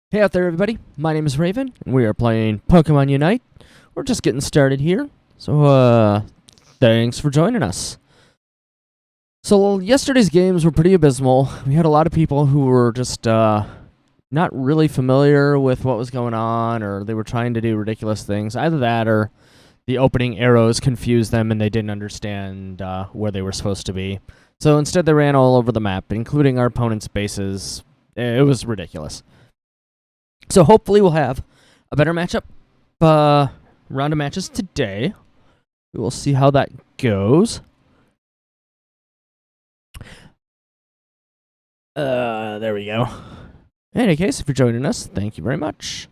Hey out there, everybody. My name is Raven, and we are playing Pokemon Unite. We're just getting started here, so thanks for joining us. So yesterday's games were pretty abysmal. We had a lot of people who were just not really familiar with what was going on, or they were trying to do ridiculous things. Either that, or the opening arrows confused them, and they didn't understand where they were supposed to be. So instead, they ran all over the map, including our opponent's bases. It was ridiculous. So hopefully we'll have a better matchup round of matches today. We will see how that goes. There we go. In any case, if you're joining us, thank you very much.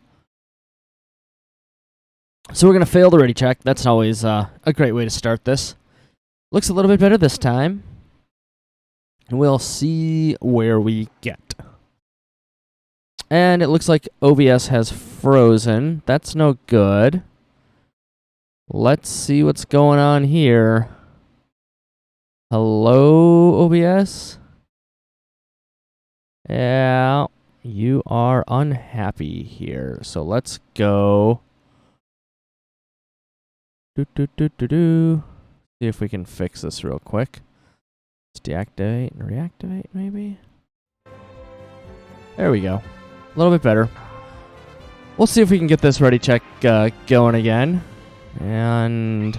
So we're going to fail the ready check. That's always a great way to start this. Looks a little bit better this time. And we'll see where we get. And it looks like OBS has frozen. That's no good. Let's see what's going on here. Hello, OBS? Yeah, you are unhappy here. So let's go. See if we can fix this real quick. Let's deactivate and reactivate, maybe? There we go. A little bit better. We'll see if we can get this ready check going again. And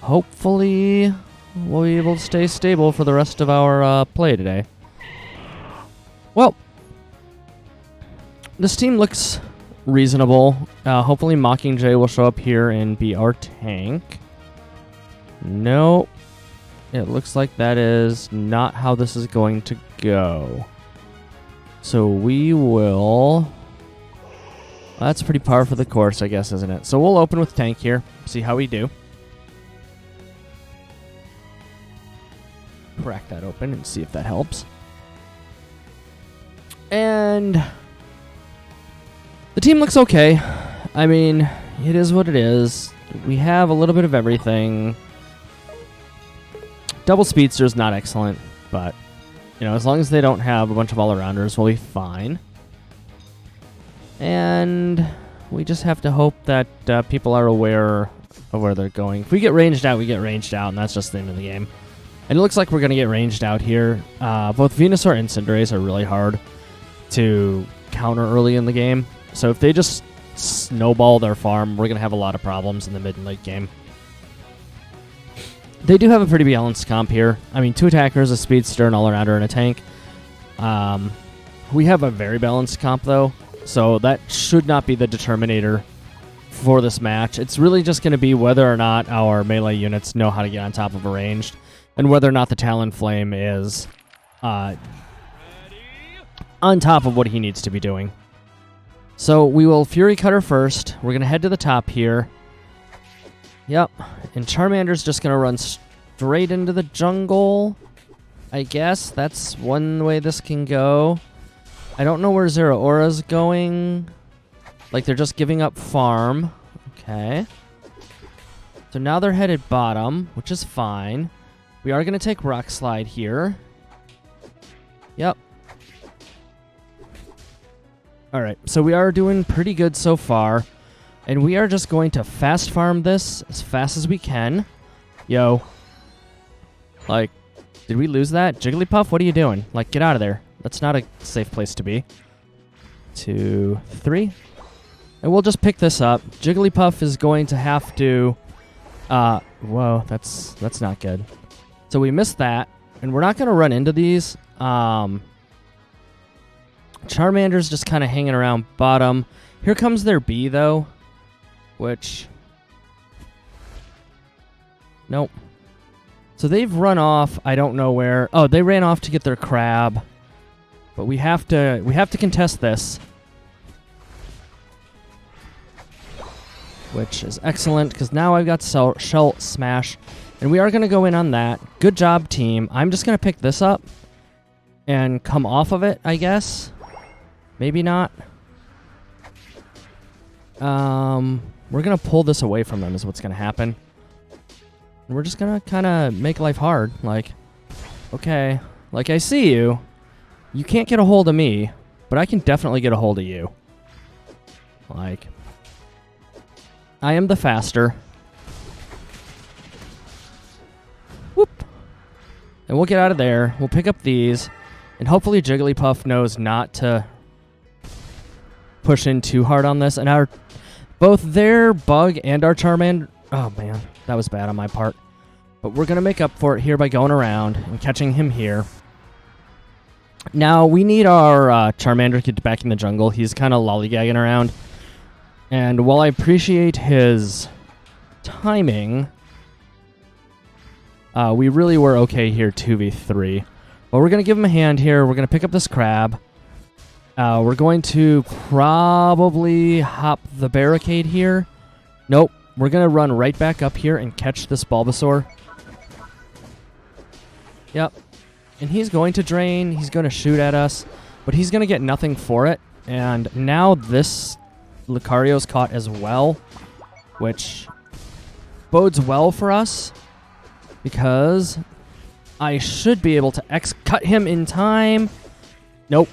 hopefully we'll be able to stay stable for the rest of our play today. Well, this team looks reasonable. Hopefully Mockingjay will show up here and be our tank. No, it looks like that is not how this is going to go. So we will... That's pretty par for the course, I guess, isn't it? So we'll open with tank here, see how we do. Crack that open and see if that helps. And the team looks okay. I mean, it is what it is. We have a little bit of everything. Double Speedster is not excellent, but... You know, as long as they don't have a bunch of all-arounders, we'll be fine. And we just have to hope that people are aware of where they're going. If we get ranged out, we get ranged out, and that's just the end of the game. And it looks like we're going to get ranged out here. Both Venusaur and Cinderace are really hard to counter early in the game. So if they just snowball their farm, we're going to have a lot of problems in the mid and late game. They do have a pretty balanced comp here. I mean, 2 attackers, a speedster, an all-arounder, and a tank. We have a very balanced comp, though, so that should not be the determinator for this match. It's really just going to be whether or not our melee units know how to get on top of a ranged, and whether or not the Talonflame is on top of what he needs to be doing. So we will Fury Cutter first. We're going to head to the top here. Yep, and Charmander's just going to run straight into the jungle, I guess. That's one way this can go. I don't know where Zeraora's going. Like, they're just giving up farm. Okay. So now they're headed bottom, which is fine. We are going to take Rock Slide here. Yep. Alright, so we are doing pretty good so far. And we are just going to fast farm this as fast as we can. Yo. Like, did we lose that? Jigglypuff, what are you doing? Like, get out of there. That's not a safe place to be. 2, 3. And we'll just pick this up. Jigglypuff is going to have to... whoa, that's not good. So we missed that. And we're not going to run into these. Charmander's just kind of hanging around bottom. Here comes their B, though. Which... Nope. So they've run off, I don't know where. Oh, they ran off to get their crab. But we have to contest this. Which is excellent, because now I've got Shell Smash. And we are going to go in on that. Good job, team. I'm just going to pick this up. And come off of it, I guess. Maybe not. We're going to pull this away from them is what's going to happen. And we're just going to kind of make life hard. Like, okay, like I see you. You can't get a hold of me. but I can definitely get a hold of you. Like, I am the faster. Whoop. And we'll get out of there. We'll pick up these. And hopefully Jigglypuff knows not to push in too hard on this. And both their Bug and our Charmander... Oh, man. That was bad on my part. But we're going to make up for it here by going around and catching him here. Now, we need our Charmander to get back in the jungle. He's kind of lollygagging around. And while I appreciate his timing, we really were okay here 2v3. But we're going to give him a hand here. We're going to pick up this crab. We're going to probably hop the barricade here. Nope. We're going to run right back up here and catch this Bulbasaur. Yep. And he's going to drain. He's going to shoot at us. But he's going to get nothing for it. And now this Lucario's caught as well, which bodes well for us because I should be able to X-cut him in time. Nope.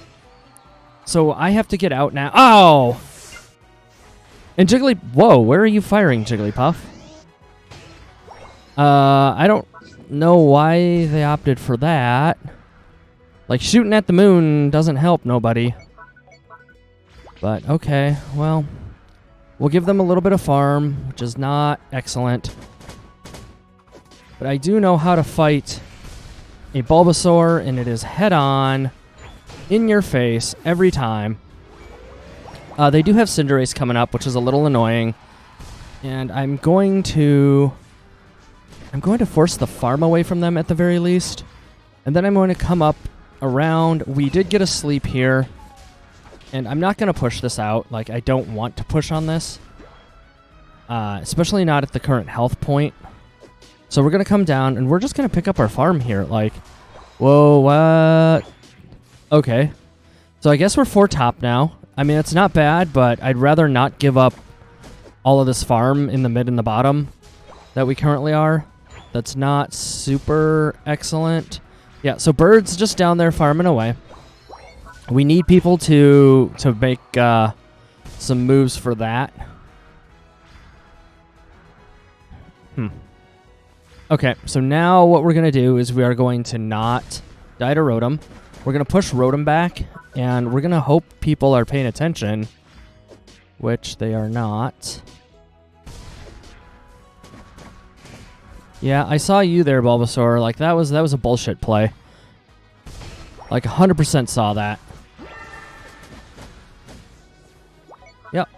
So I have to get out now. Oh! And Whoa, where are you firing, Jigglypuff? I don't know why they opted for that. Like, shooting at the moon doesn't help nobody. But, okay, well, we'll give them a little bit of farm, which is not excellent. But I do know how to fight a Bulbasaur, and it is head-on, in your face, every time. They do have Cinderace coming up, which is a little annoying. And I'm going to force the farm away from them at the very least. And then I'm going to come up around. We did get a sleep here. And I'm not going to push this out. Like, I don't want to push on this. Especially not at the current health point. So we're going to come down, and we're just going to pick up our farm here. Like, whoa, what? Okay. So I guess we're 4 top now. I mean, it's not bad, but I'd rather not give up all of this farm in the mid and the bottom that we currently are. That's not super excellent. Yeah, so Bird's just down there farming away. We need people to make some moves for that. Okay, so now what we're going to do is we are going to not die to Rotom. We're going to push Rotom back, and we're going to hope people are paying attention, which they are not. Yeah, I saw you there, Bulbasaur. Like, that was a bullshit play. Like, 100% saw that. Yep.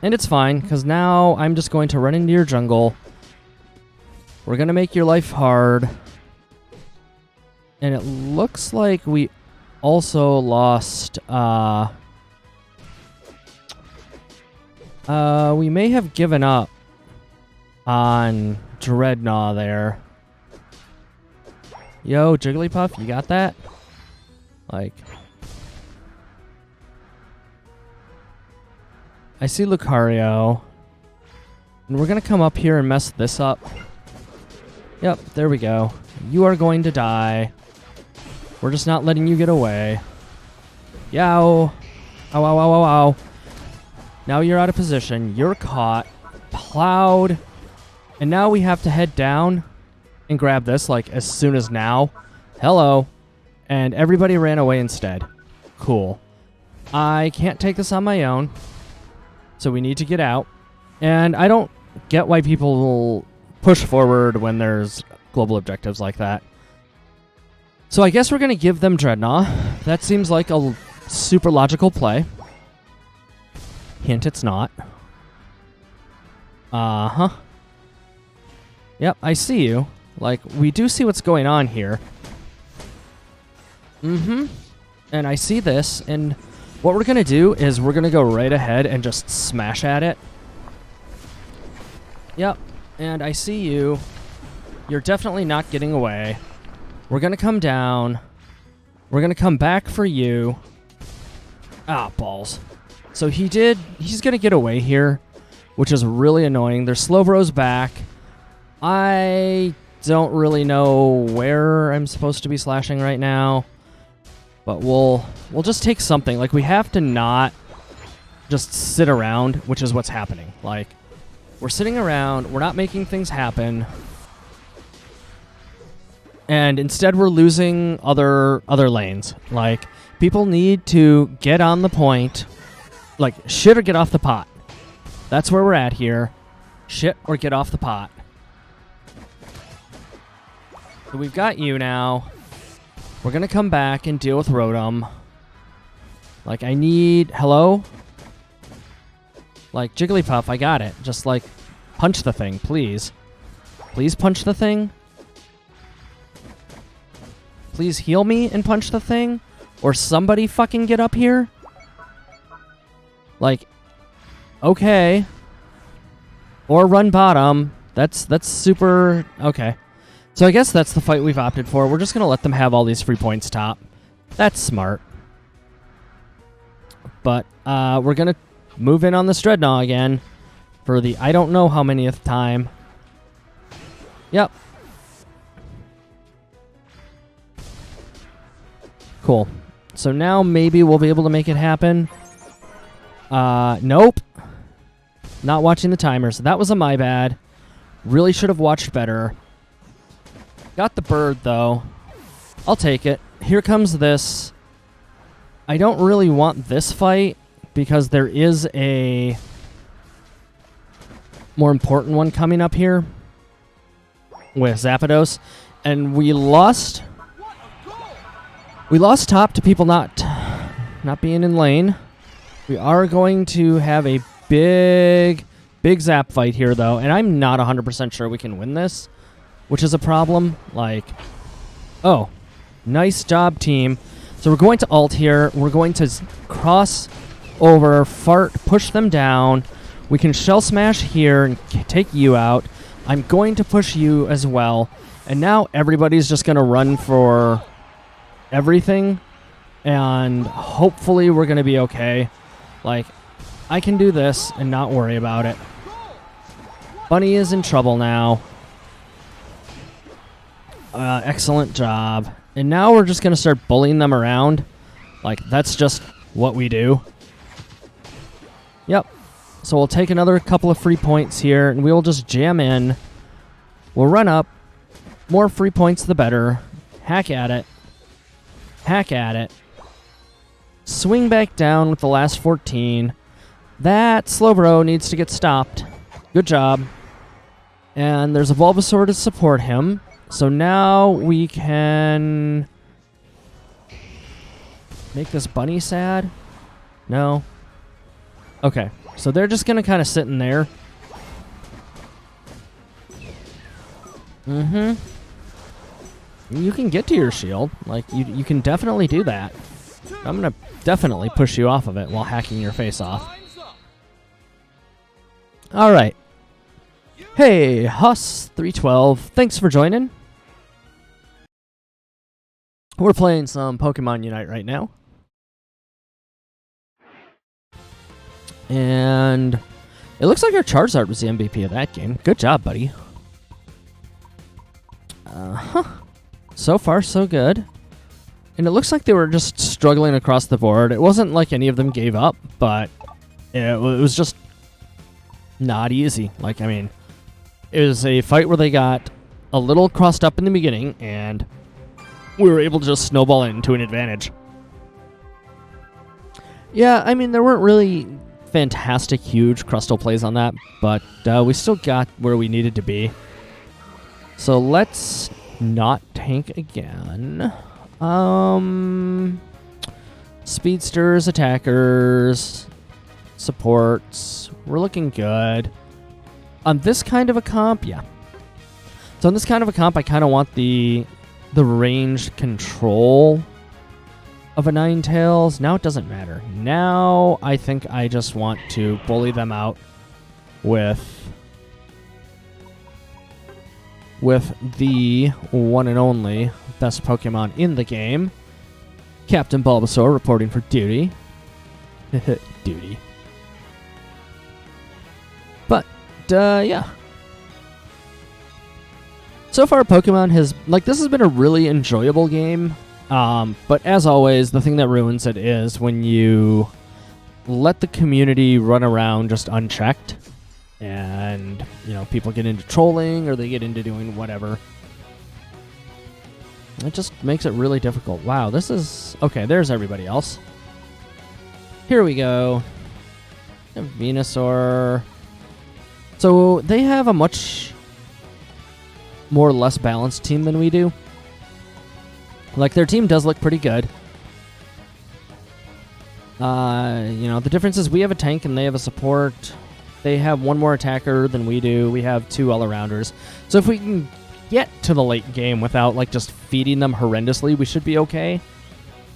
And it's fine, because now I'm just going to run into your jungle. We're going to make your life hard. And it looks like we also lost... we may have given up on Dreadnought there. Yo, Jigglypuff, you got that? Like... I see Lucario. And we're going to come up here and mess this up. Yep, there we go. You are going to die. We're just not letting you get away. Yow. Ow, ow, ow, ow, ow. Now you're out of position. You're caught. Plowed. And now we have to head down and grab this, like, as soon as now. Hello. And everybody ran away instead. Cool. I can't take this on my own. So we need to get out. And I don't get why people will push forward when there's global objectives like that. So I guess we're going to give them Dreadnought. That seems like a super logical play. Hint, it's not. Uh-huh. Yep, I see you. Like, we do see what's going on here. Mm-hmm. And I see this, and... what we're going to do is we're going to go right ahead and just smash at it. Yep, and I see you. You're definitely not getting away. We're going to come down. We're going to come back for you. Ah, balls. So he's going to get away here, which is really annoying. Their Slowbro's back. I don't really know where I'm supposed to be slashing right now. But we'll just take something. Like, we have to not just sit around, which is what's happening. Like, we're sitting around, we're not making things happen, and instead we're losing other lanes. Like, people need to get on the point. Like, shit or get off the pot. That's where we're at here. Shit or get off the pot. So we've got you now. We're going to come back and deal with Rotom. Like, I need... Hello? Like, Jigglypuff, I got it. Just, like, punch the thing, please. Please punch the thing. Please heal me and punch the thing. Or somebody fucking get up here. Like, okay. Or run bottom. That's super... Okay. So I guess that's the fight we've opted for. We're just going to let them have all these free points top. That's smart. But we're going to move in on this Dreadnought again for the I don't know how manyth time. Yep. Cool. So now maybe we'll be able to make it happen. Nope. Not watching the timer, so that was my bad. Really should have watched better. Got the bird, though. I'll take it. Here comes this. I don't really want this fight because there is a more important one coming up here with Zapdos. And we lost top to people not being in lane. We are going to have a big Zap fight here, though. And I'm not 100% sure we can win this, which is a problem. Like, oh, nice job, team. So we're going to ult here. We're going to cross over, fart, push them down. We can shell smash here and take you out. I'm going to push you as well. And now everybody's just going to run for everything. And hopefully we're going to be okay. Like, I can do this and not worry about it. Bunny is in trouble now. Excellent job. And now we're just going to start bullying them around. Like, that's just what we do. Yep. So we'll take another couple of free points here, and we'll just jam in. We'll run up. More free points, the better. Hack at it. Hack at it. Swing back down with the last 14. That Slowbro needs to get stopped. Good job. And there's a Bulbasaur to support him. So now we can make this bunny sad? No? Okay. So they're just going to kind of sit in there. Mm-hmm. You can get to your shield. Like, you can definitely do that. I'm going to definitely push you off of it while hacking your face off. All right. Hey, Huss312. Thanks for joining. We're playing some Pokemon Unite right now. And it looks like our Charizard was the MVP of that game. Good job, buddy. So far, so good. And it looks like they were just struggling across the board. It wasn't like any of them gave up, but it was just not easy. Like, I mean, it was a fight where they got a little crossed up in the beginning, and we were able to just snowball it into an advantage. Yeah, I mean, there weren't really fantastic, huge Crustle plays on that, but we still got where we needed to be. So let's not tank again. Speedsters, attackers, supports. We're looking good. On this kind of a comp, yeah. So on this kind of a comp, I kind of want the ranged control of a Ninetales. Now it doesn't matter. Now I think I just want to bully them out with the one and only best Pokemon in the game, Captain Bulbasaur, reporting for duty. Duty. But, yeah. So far, Pokemon has... Like, this has been a really enjoyable game. But as always, the thing that ruins it is when you let the community run around just unchecked, and people get into trolling or they get into doing whatever. It just makes it really difficult. Wow, this is okay. There's everybody else. Here we go. Venusaur. So they have a much more or less balanced team than we do. Like, their team does look pretty good. The difference is we have a tank and they have a support. They have one more attacker than we do. We have 2 all-arounders. So if we can get to the late game without, just feeding them horrendously, we should be okay.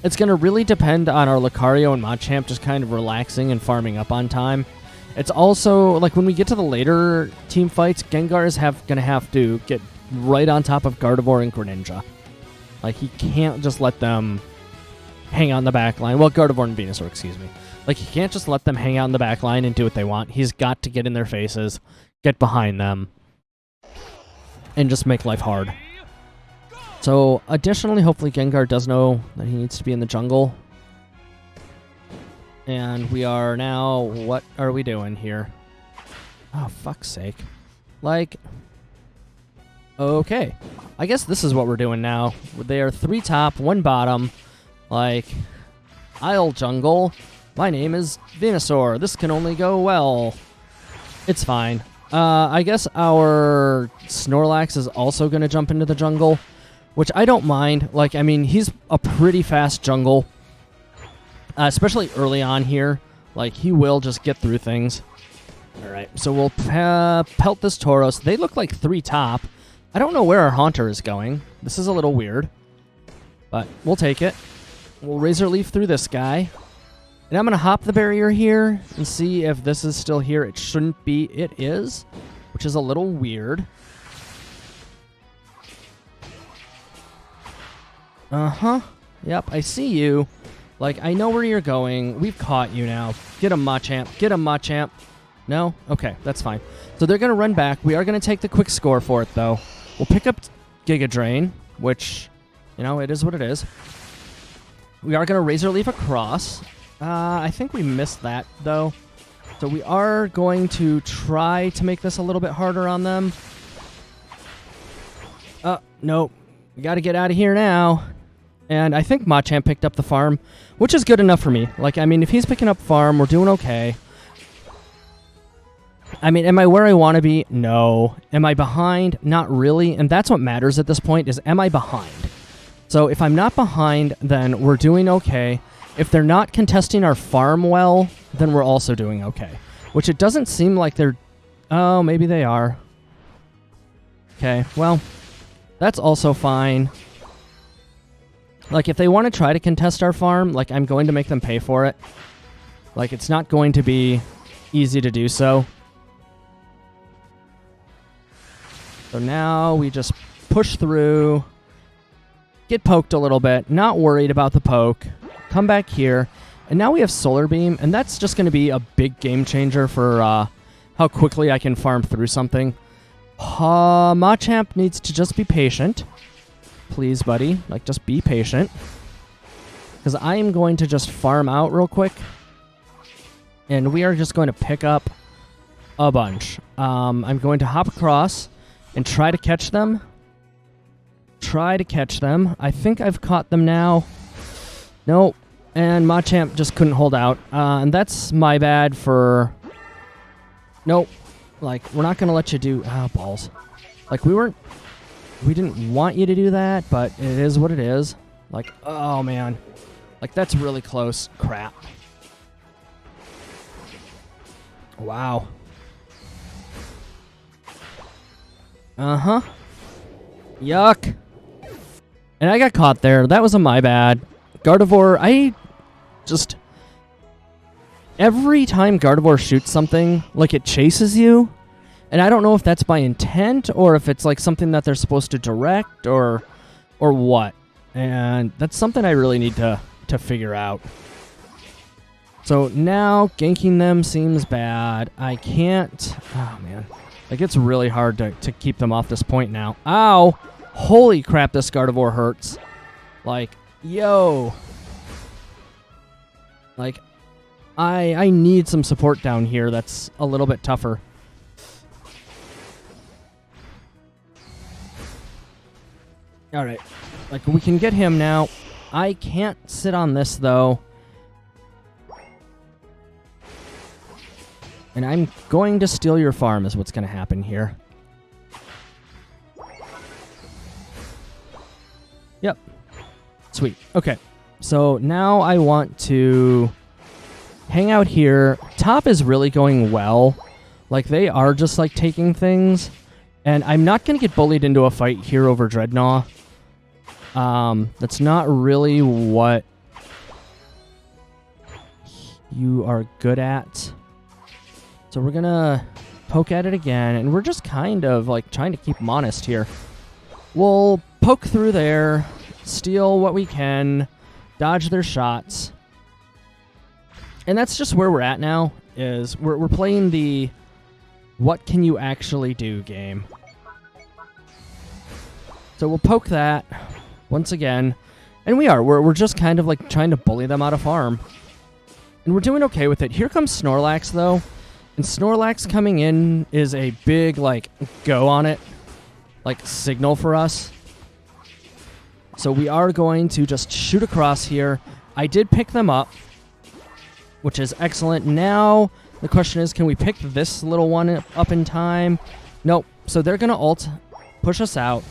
It's going to really depend on our Lucario and Machamp just kind of relaxing and farming up on time. It's also, when we get to the later team fights, Gengar is going to have to get right on top of Gardevoir and Greninja. He can't just let them hang out in the back line. Well, Gardevoir and Venusaur, excuse me. He can't just let them hang out in the back line and do what they want. He's got to get in their faces, get behind them, and just make life hard. So, additionally, hopefully Gengar does know that he needs to be in the jungle. And we are now... What are we doing here? Oh, fuck's sake. Okay. I guess this is what we're doing now. They are 3 top, 1 bottom. I'll jungle. My name is Venusaur. This can only go well. It's fine. I guess our Snorlax is also going to jump into the jungle, which I don't mind. He's a pretty fast jungle, especially early on here. He will just get through things. All right, so we'll pelt this Tauros. They look like 3 top. I don't know where our Haunter is going. This is a little weird, but we'll take it. We'll Razor Leaf through this guy. And I'm going to hop the barrier here and see if this is still here. It shouldn't be. It is, which is a little weird. Uh-huh. Yep, I see you. I know where you're going. We've caught you now. Get him, Machamp. Get him, Machamp. No? Okay, that's fine. So they're going to run back. We are going to take the quick score for it, though. We'll pick up Giga Drain, which, it is what it is. We are going to Razor Leaf across. I think we missed that, though. So we are going to try to make this a little bit harder on them. Nope. We got to get out of here now. And I think Machamp picked up the farm, which is good enough for me. If he's picking up farm, we're doing okay. Am I where I want to be? No. Am I behind? Not really. And that's what matters at this point, is am I behind? So if I'm not behind, then we're doing okay. If they're not contesting our farm well, then we're also doing okay. Which it doesn't seem like they're... Oh, maybe they are. Okay, well, that's also fine. If they want to try to contest our farm, I'm going to make them pay for it. It's not going to be easy to do so. So now we just push through, get poked a little bit, not worried about the poke, come back here, and now we have Solar Beam, and that's just going to be a big game changer for how quickly I can farm through something. Machamp needs to just be patient. Please, buddy. Just be patient. Because I am going to just farm out real quick. And we are just going to pick up a bunch. I'm going to hop across and try to catch them. I think I've caught them now. Nope. And Machamp just couldn't hold out. And that's my bad for... Nope. We're not going to let you do... Ah, balls. We didn't want you to do that, but it is what it is. Oh, man. That's really close. Crap. Wow. Uh-huh. Yuck. And I got caught there. That was my bad. Gardevoir, every time Gardevoir shoots something, it chases you. And I don't know if that's by intent or if it's something that they're supposed to direct or what. And that's something I really need to figure out. So now ganking them seems bad. I can't... Oh, man. It's really hard to keep them off this point now. Ow! Holy crap, this Gardevoir hurts. Yo. Like, I need some support down here that's a little bit tougher. Alright. Like, we can get him now. I can't sit on this, though. And I'm going to steal your farm is what's going to happen here. Yep. Sweet. Okay. So now I want to hang out here. Top is really going well. Like, they are just, like, taking things. And I'm not going to get bullied into a fight here over Dreadnought. That's not really what you are good at. So we're going to poke at it again. And we're just kind of, like, trying to keep them honest here. We'll poke through there, steal what we can, dodge their shots. And that's just where we're at now, is we're playing the what can you actually do game. So we'll poke that once again. And we're just kind of like trying to bully them out of farm. And we're doing okay with it. Here comes Snorlax, though. And Snorlax coming in is a big, like, go on it, like, signal for us. So we are going to just shoot across here. I did pick them up, which is excellent. Now, the question is, can we pick this little one up in time? Nope. So they're going to ult, push us out.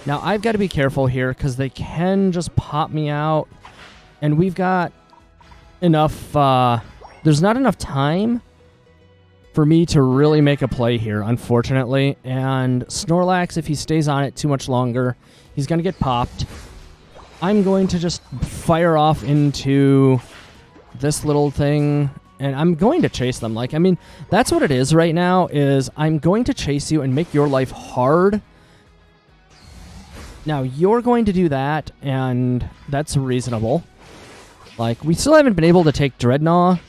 Now, I've got to be careful here, because they can just pop me out. And we've got enough... there's not enough time for me to really make a play here, unfortunately. And Snorlax, if he stays on it too much longer, he's going to get popped. I'm going to just fire off into this little thing, and I'm going to chase them. Like, I mean, that's what it is right now, is I'm going to chase you and make your life hard. Now, you're going to do that, and that's reasonable. Like, we still haven't been able to take Dreadnought.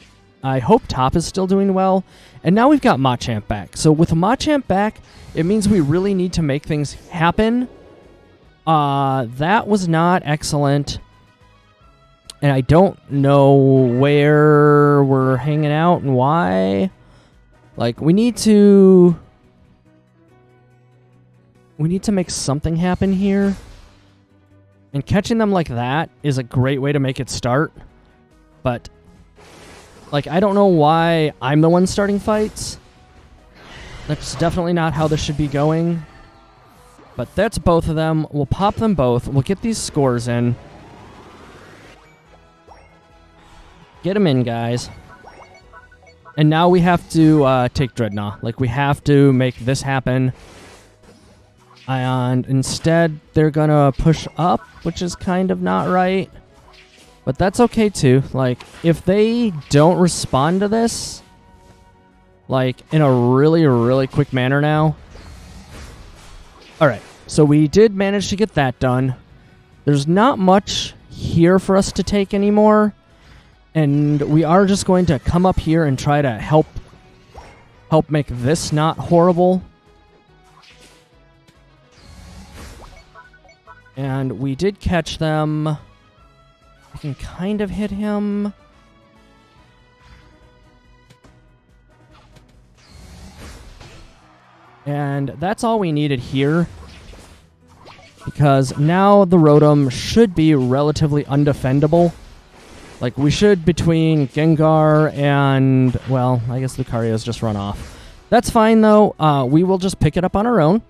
I hope Top is still doing well. And now we've got Machamp back. So with Machamp back, it means we really need to make things happen. That was not excellent. And I don't know where we're hanging out and why. Like, we need to make something happen here. And catching them like that is a great way to make it start. But, like, I don't know why I'm the one starting fights. That's definitely not how this should be going. But that's both of them. We'll pop them both. We'll get these scores in. Get them in, guys. And now we have to take Dreadnought. Like, we have to make this happen. And instead, they're going to push up, which is kind of not right. But that's okay, too. Like, if they don't respond to this, like, in a really, really quick manner now. Alright, so we did manage to get that done. There's not much here for us to take anymore. And we are just going to come up here and try to help make this not horrible. And we did catch them. I can kind of hit him. And that's all we needed here. Because now the Rotom should be relatively undefendable. Like, we should, between Gengar and, well, I guess Lucario's just run off. That's fine, though. We will just pick it up on our own.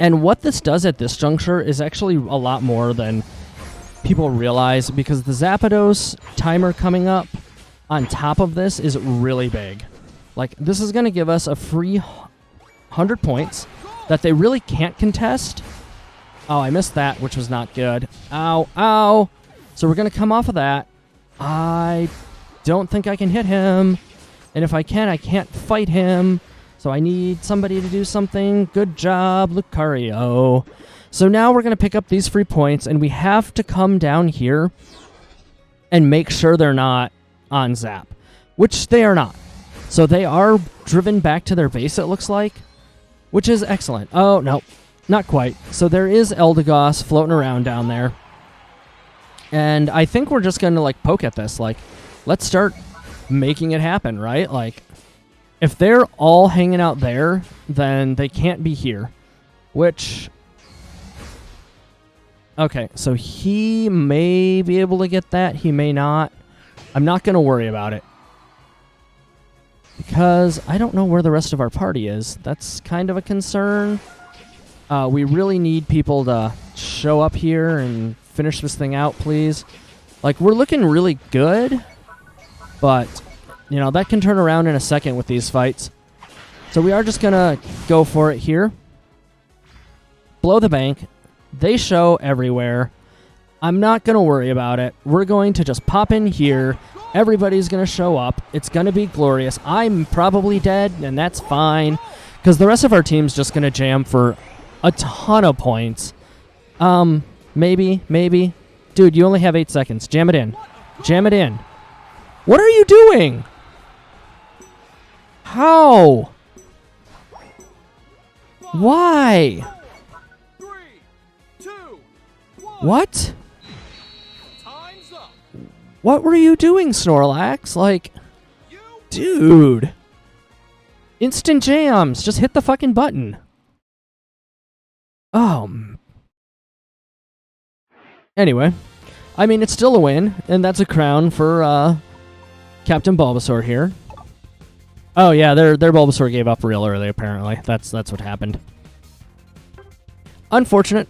And what this does at this juncture is actually a lot more than people realize, because the Zapdos timer coming up on top of this is really big. Like, this is going to give us a free 100 points that they really can't contest. Oh, I missed that, which was not good. Ow, ow. So we're going to come off of that. I don't think I can hit him. And if I can, I can't fight him. So I need somebody to do something. Good job, Lucario. So now we're going to pick up these free points, and we have to come down here and make sure they're not on Zap, which they are not. So they are driven back to their base, it looks like, which is excellent. Oh, no, not quite. So there is Eldegoss floating around down there. And I think we're just going to, like, poke at this. Like, let's start making it happen, right? Like, if they're all hanging out there, then they can't be here. Which... Okay, so he may be able to get that. He may not. I'm not going to worry about it. Because I don't know where the rest of our party is. That's kind of a concern. We really need people to show up here and finish this thing out, please. Like, we're looking really good. But, you know, that can turn around in a second with these fights. So we are just going to go for it here. Blow the bank. They show everywhere. I'm not going to worry about it. We're going to just pop in here. Everybody's going to show up. It's going to be glorious. I'm probably dead, and that's fine. Because the rest of our team's just going to jam for a ton of points. Maybe. Dude, you only have 8 seconds. Jam it in. Jam it in. What are you doing? How? Why? What? Time's up. What were you doing, Snorlax? Like, dude. Instant jams. Just hit the fucking button. Anyway. I mean, it's still a win, and that's a crown for Captain Bulbasaur here. Oh, yeah, their Bulbasaur gave up real early, apparently. That's what happened. Unfortunate.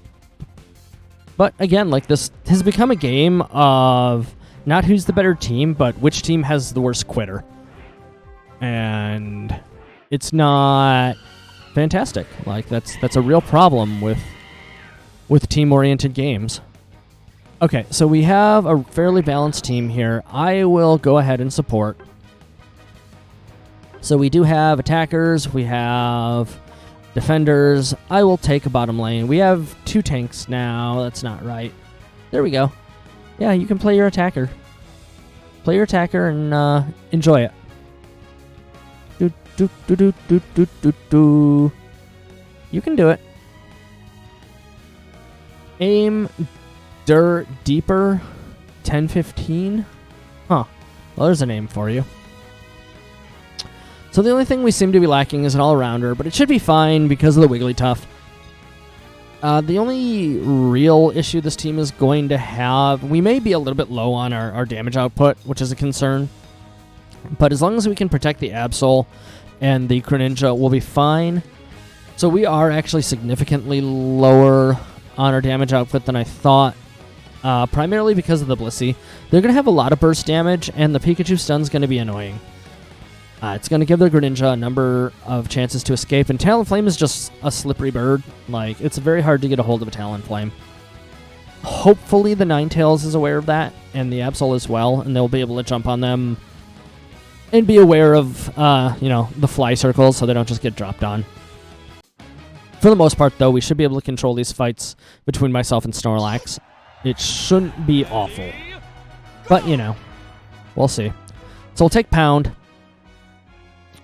But again, like, this has become a game of not who's the better team, but which team has the worst quitter. And it's not fantastic. Like, that's a real problem with team-oriented games. Okay, so we have a fairly balanced team here. I will go ahead and support. So we do have attackers, we have defenders. I will take a bottom lane. We have 2 tanks now. That's not right. There we go. Yeah, you can play your attacker. Play your attacker and enjoy it. Do. You can do it. Aim deeper 10-15. Huh. Well, there's a name for you. So the only thing we seem to be lacking is an all-rounder, but it should be fine because of the Wigglytuff. The only real issue this team is going to have... We may be a little bit low on our damage output, which is a concern. But as long as we can protect the Absol and the Greninja, we'll be fine. So we are actually significantly lower on our damage output than I thought. Primarily because of the Blissey. They're going to have a lot of burst damage, and the Pikachu stun's going to be annoying. It's going to give the Greninja a number of chances to escape, and Talonflame is just a slippery bird. Like, it's very hard to get a hold of a Talonflame. Hopefully the Ninetales is aware of that, and the Absol as well, and they'll be able to jump on them and be aware of, the fly circles so they don't just get dropped on. For the most part, though, we should be able to control these fights between myself and Snorlax. It shouldn't be awful. But, we'll see. So we'll take Pound.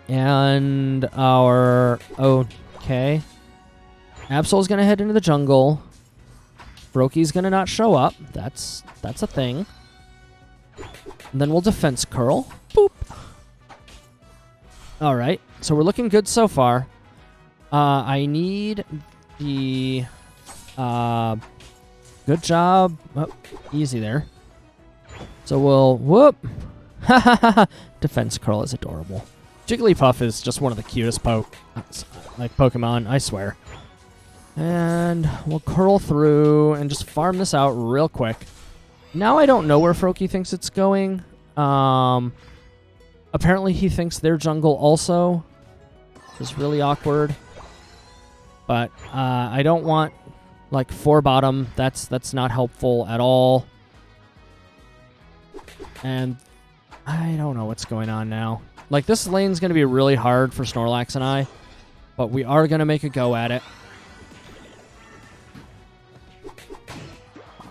And our... Okay. Absol's going to head into the jungle. Brokey's going to not show up. That's a thing. And then we'll Defense Curl. Boop. Alright. So we're looking good so far. I need the... good job. Oh, easy there. So we'll... Whoop. Ha ha ha. Defense Curl is adorable. Jigglypuff is just one of the cutest Pokemon, I swear. And we'll curl through and just farm this out real quick. Now I don't know where Froakie thinks it's going. Apparently he thinks their jungle also. Is really awkward. But I don't want, 4 bottom. That's not helpful at all. And I don't know what's going on now. This lane's going to be really hard for Snorlax and I, but we are going to make a go at it.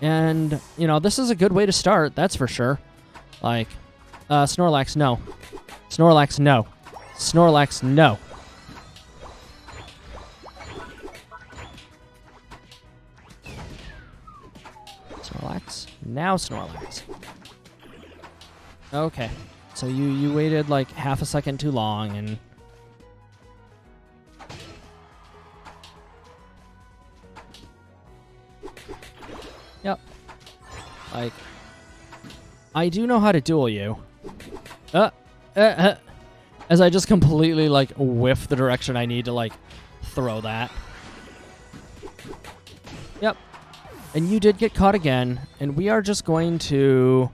And, this is a good way to start, that's for sure. Snorlax, no. Snorlax, no. Snorlax, no. Snorlax, Now Snorlax. Okay. So you waited like half a second too long and... Yep. Like, I do know how to duel you. As I just completely, like, whiff the direction I need to, like, throw that. Yep. And you did get caught again, and we are just going to...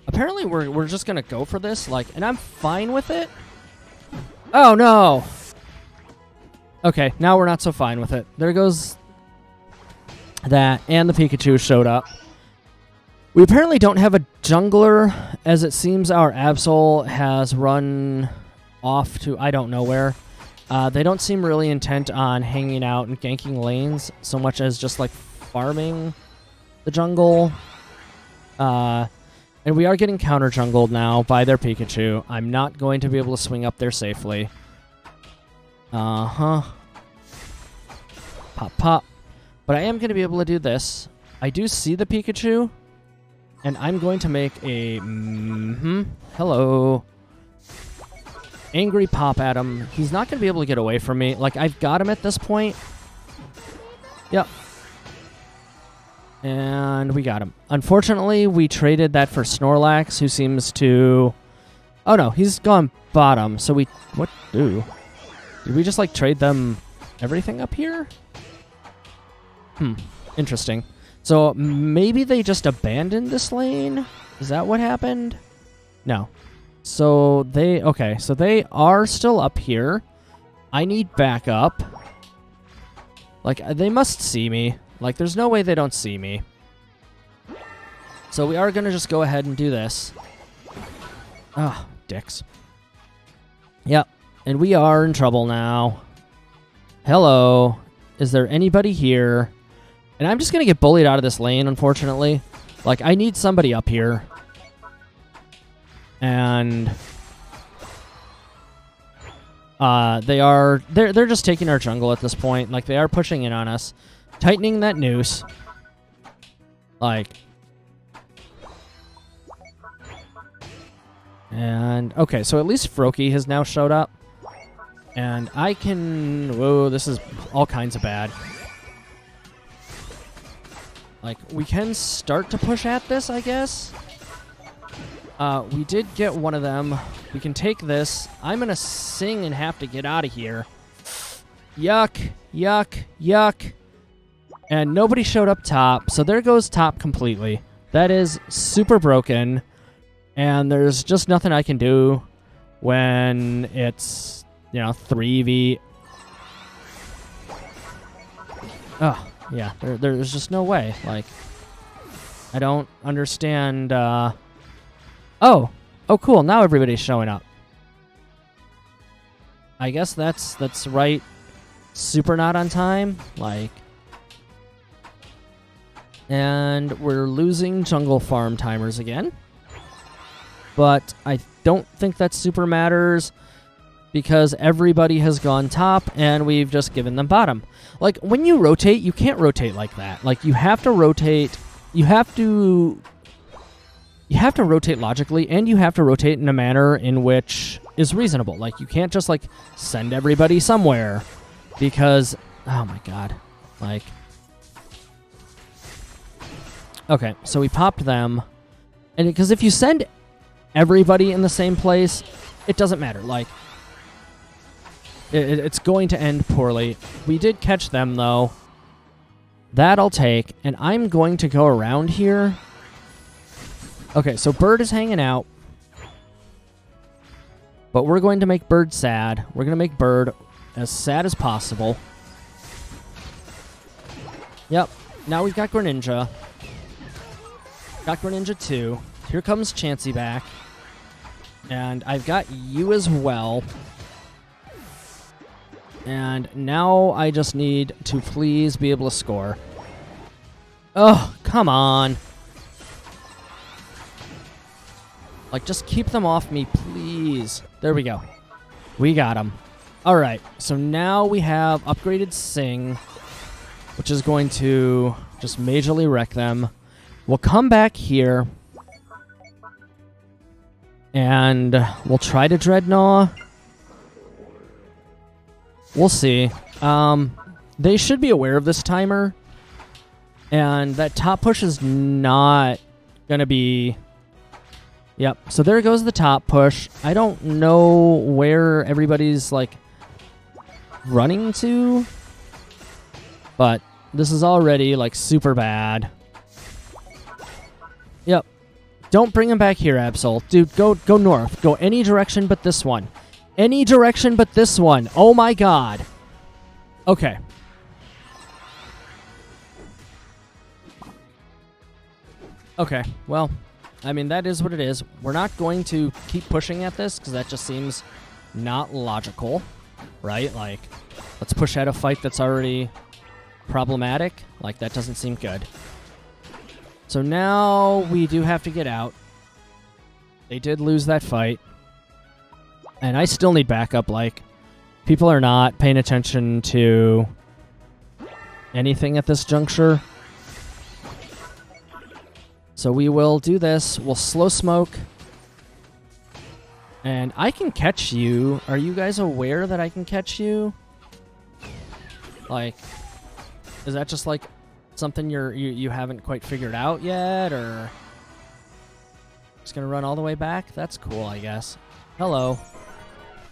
Apparently, we're just going to go for this, like, and I'm fine with it. Oh, no! Okay, now we're not so fine with it. There goes that, and the Pikachu showed up. We apparently don't have a jungler, as it seems our Absol has run off to I don't know where. They don't seem really intent on hanging out and ganking lanes so much as just like farming the jungle. And we are getting counter jungled now by their Pikachu. I'm not going to be able to swing up there safely. Pop, pop. But I am going to be able to do this. I do see the Pikachu. And I'm going to make a... hello. Angry pop at him. He's not going to be able to get away from me. Like, I've got him at this point. Yep. And we got him. Unfortunately, we traded that for Snorlax, who seems to... Oh, no. He's gone bottom. So we... What? Ooh. Did we just, like, trade them everything up here? Interesting. So maybe they just abandoned this lane? Is that what happened? No. So they... Okay, so they are still up here. I need backup. Like, they must see me. Like, there's no way they don't see me. So we are going to just go ahead and do this. Ah, dicks. Yep. And we are in trouble now. Hello. Is there anybody here? And I'm just going to get bullied out of this lane, unfortunately. Like, I need somebody up here. And... They're just taking our jungle at this point. Like, they are pushing in on us. Tightening that noose. Like... And... Okay, so at least Froakie has now showed up. And I can... Whoa, this is all kinds of bad. Like, we can start to push at this, I guess. We did get one of them. We can take this. I'm going to sing and have to get out of here. Yuck, yuck, yuck. And nobody showed up top, so there goes top completely. That is super broken. And there's just nothing I can do when it's, 3v... Oh. Yeah, there's just no way. Like, I don't understand. Oh, cool. Now everybody's showing up. I guess that's right. Super not on time. Like, and we're losing jungle farm timers again. But I don't think that super matters because everybody has gone top and we've just given them bottom. Like, when you rotate, you can't rotate like that. Like, you have to rotate. You have to rotate logically, and you have to rotate in a manner in which is reasonable. Like, you can't just, like, send everybody somewhere because... Oh, my God. Like... Okay, so we popped them. And because if you send everybody in the same place, it doesn't matter. Like... It's going to end poorly. We did catch them, though. That I'll take. And I'm going to go around here. Okay, so Bird is hanging out. But we're going to make Bird sad. We're going to make Bird as sad as possible. Yep. Now we've got Greninja. Got Greninja 2. Here comes Chansey back. And I've got you as well. And now I just need to please be able to score. Oh, come on. Like, just keep them off me, please. There we go. We got them. All right, so now we have upgraded Sing, which is going to just majorly wreck them. We'll come back here. And we'll try to Dreadnought. We'll see. They should be aware of this timer. And that top push is not going to be... Yep, so there goes the top push. I don't know where everybody's, like, running to. But this is already, like, super bad. Yep. Don't bring him back here, Absol. Dude, go north. Go any direction but this one. Any direction but this one. Oh my god. Okay. Okay, well, I mean, that is what it is. We're not going to keep pushing at this, because that just seems not logical, right? Like, let's push at a fight that's already problematic. Like, that doesn't seem good. So now we do have to get out. They did lose that fight. And I still need backup. Like, people are not paying attention to anything at this juncture. So we will do this. We'll slow smoke. And I can catch you. Are you guys aware that I can catch you? Like, is that just like something you haven't quite figured out yet, or just gonna run all the way back? That's cool, I guess. Hello.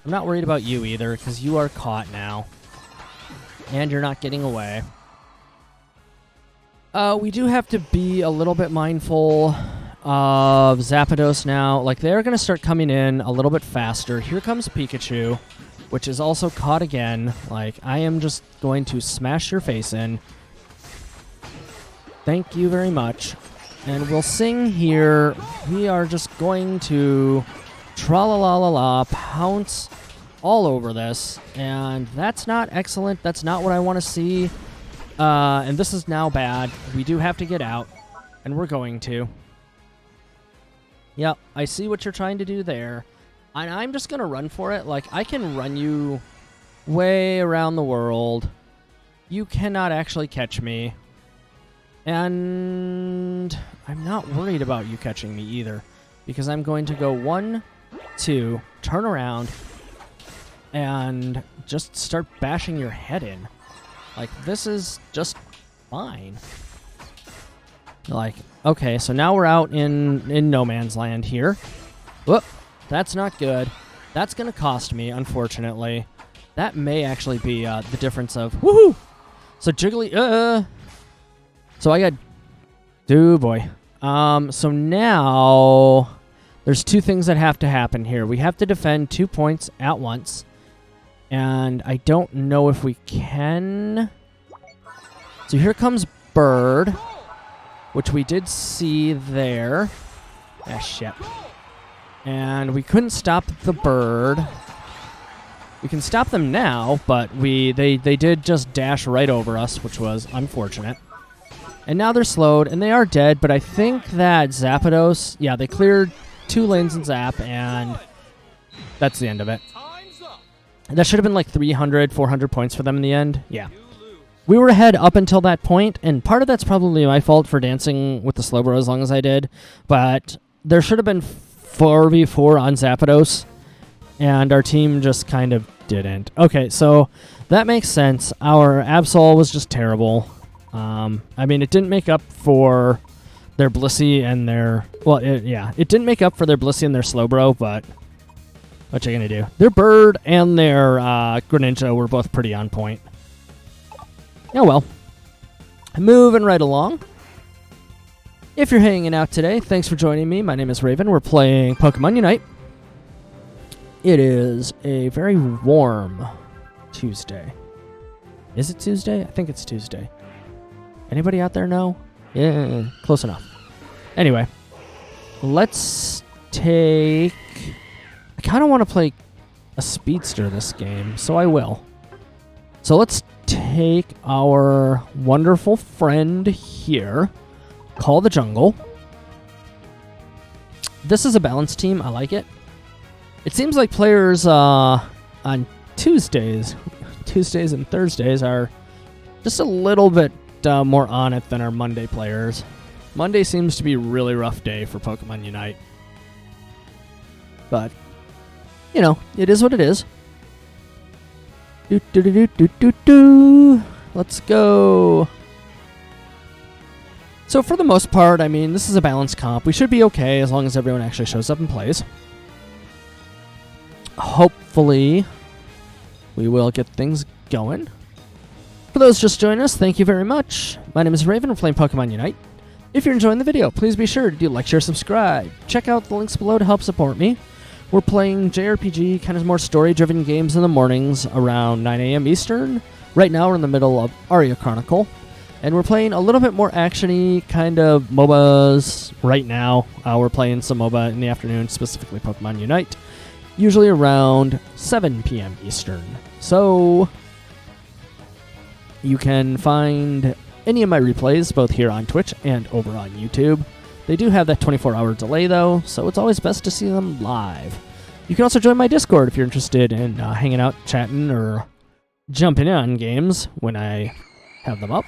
I'm not worried about you either, because you are caught now. And you're not getting away. We do have to be a little bit mindful of Zapdos now. Like, they're gonna start coming in a little bit faster. Here comes Pikachu, which is also caught again. Like, I am just going to smash your face in. Thank you very much. And we'll sing here. We are just going to tra-la-la-la-la, pounce all over this. And that's not excellent. That's not what I want to see. And this is now bad. We do have to get out. And we're going to. Yep, I see what you're trying to do there. And I'm just going to run for it. Like, I can run you way around the world. You cannot actually catch me. And I'm not worried about you catching me either, because I'm going to go 1, 2, turn around, and just start bashing your head in. Like, this is just fine. Like, okay, so now we're out in no man's land here. Whoop, that's not good. That's going to cost me, unfortunately. That may actually be the difference of... Woohoo! So Jiggly... So I got... Oh, boy. So now... There's two things that have to happen here. We have to defend 2 points at once. And I don't know if we can... So here comes Bird, which we did see there. Ah, shit. And we couldn't stop the Bird. We can stop them now, but they did just dash right over us, which was unfortunate. And now they're slowed, and they are dead, but I think that Zapdos... Yeah, they cleared 2 lanes in Zap, and that's the end of it. That should have been like 300, 400 points for them in the end. Yeah. We were ahead up until that point, and part of that's probably my fault for dancing with the Slowbro as long as I did, but there should have been 4v4 on Zapdos, and our team just kind of didn't. Okay, so that makes sense. Our Absol was just terrible. I mean, it didn't make up for their Blissey and their... Well, it didn't make up for their Blissey and their Slowbro, but what you gonna do? Their Bird and their Greninja were both pretty on point. Oh well. Moving right along. If you're hanging out today, thanks for joining me. My name is Raven. We're playing Pokemon Unite. It is a very warm Tuesday. Is it Tuesday? I think it's Tuesday. Anybody out there know? Yeah, close enough. Anyway, let's take... I kind of want to play a speedster this game, so I will. So let's take our wonderful friend here, Call the Jungle. This is a balanced team. I like it. It seems like players on Tuesdays and Thursdays are just a little bit more on it than our Monday players. Monday seems to be a really rough day for Pokemon Unite. But, you know, it is what it is. Let's go. So for the most part, I mean, this is a balanced comp. We should be okay as long as everyone actually shows up and plays. Hopefully, we will get things going. For those just joining us, thank you very much. My name is Raven. We're playing Pokemon Unite. If you're enjoying the video, please be sure to do like, share, subscribe. Check out the links below to help support me. We're playing JRPG, kind of more story-driven games in the mornings around 9 a.m. Eastern. Right now, we're in the middle of Aria Chronicle. And we're playing a little bit more action-y kind of MOBAs right now. We're playing some MOBA in the afternoon, specifically Pokemon Unite. Usually around 7 p.m. Eastern. So you can find any of my replays both here on Twitch and over on YouTube. They do have that 24-hour delay, though, so it's always best to see them live. You can also join my Discord if you're interested in hanging out, chatting, or jumping in on games when I have them up.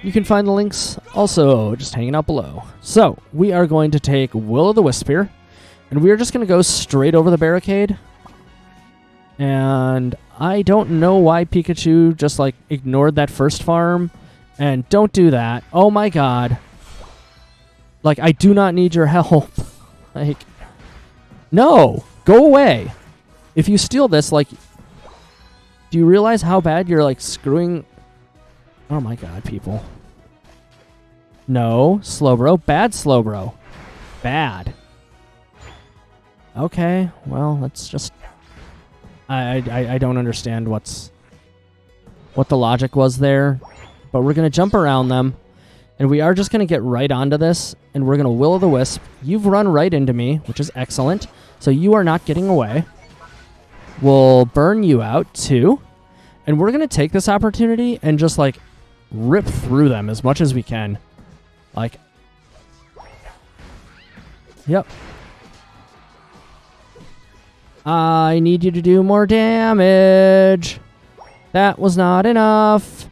You can find the links also just hanging out below. So, we are going to take Will-O-The-Wisp here, and we are just going to go straight over the barricade. And I don't know why Pikachu just, like, ignored that first farm. And don't do that. Oh my god. Like, I do not need your help. Like, no! Go away! If you steal this, like, do you realize how bad you're, like, screwing... Oh my god, people. No, Slowbro. Bad Slowbro. Bad. Okay, well, let's just... I don't understand what the logic was there. But we're going to jump around them. And we are just going to get right onto this, and we're going to Will-O-The-Wisp. You've run right into me, which is excellent. So you are not getting away. We'll burn you out, too. And we're going to take this opportunity and just, like, rip through them as much as we can. Like, yep. I need you to do more damage. That was not enough.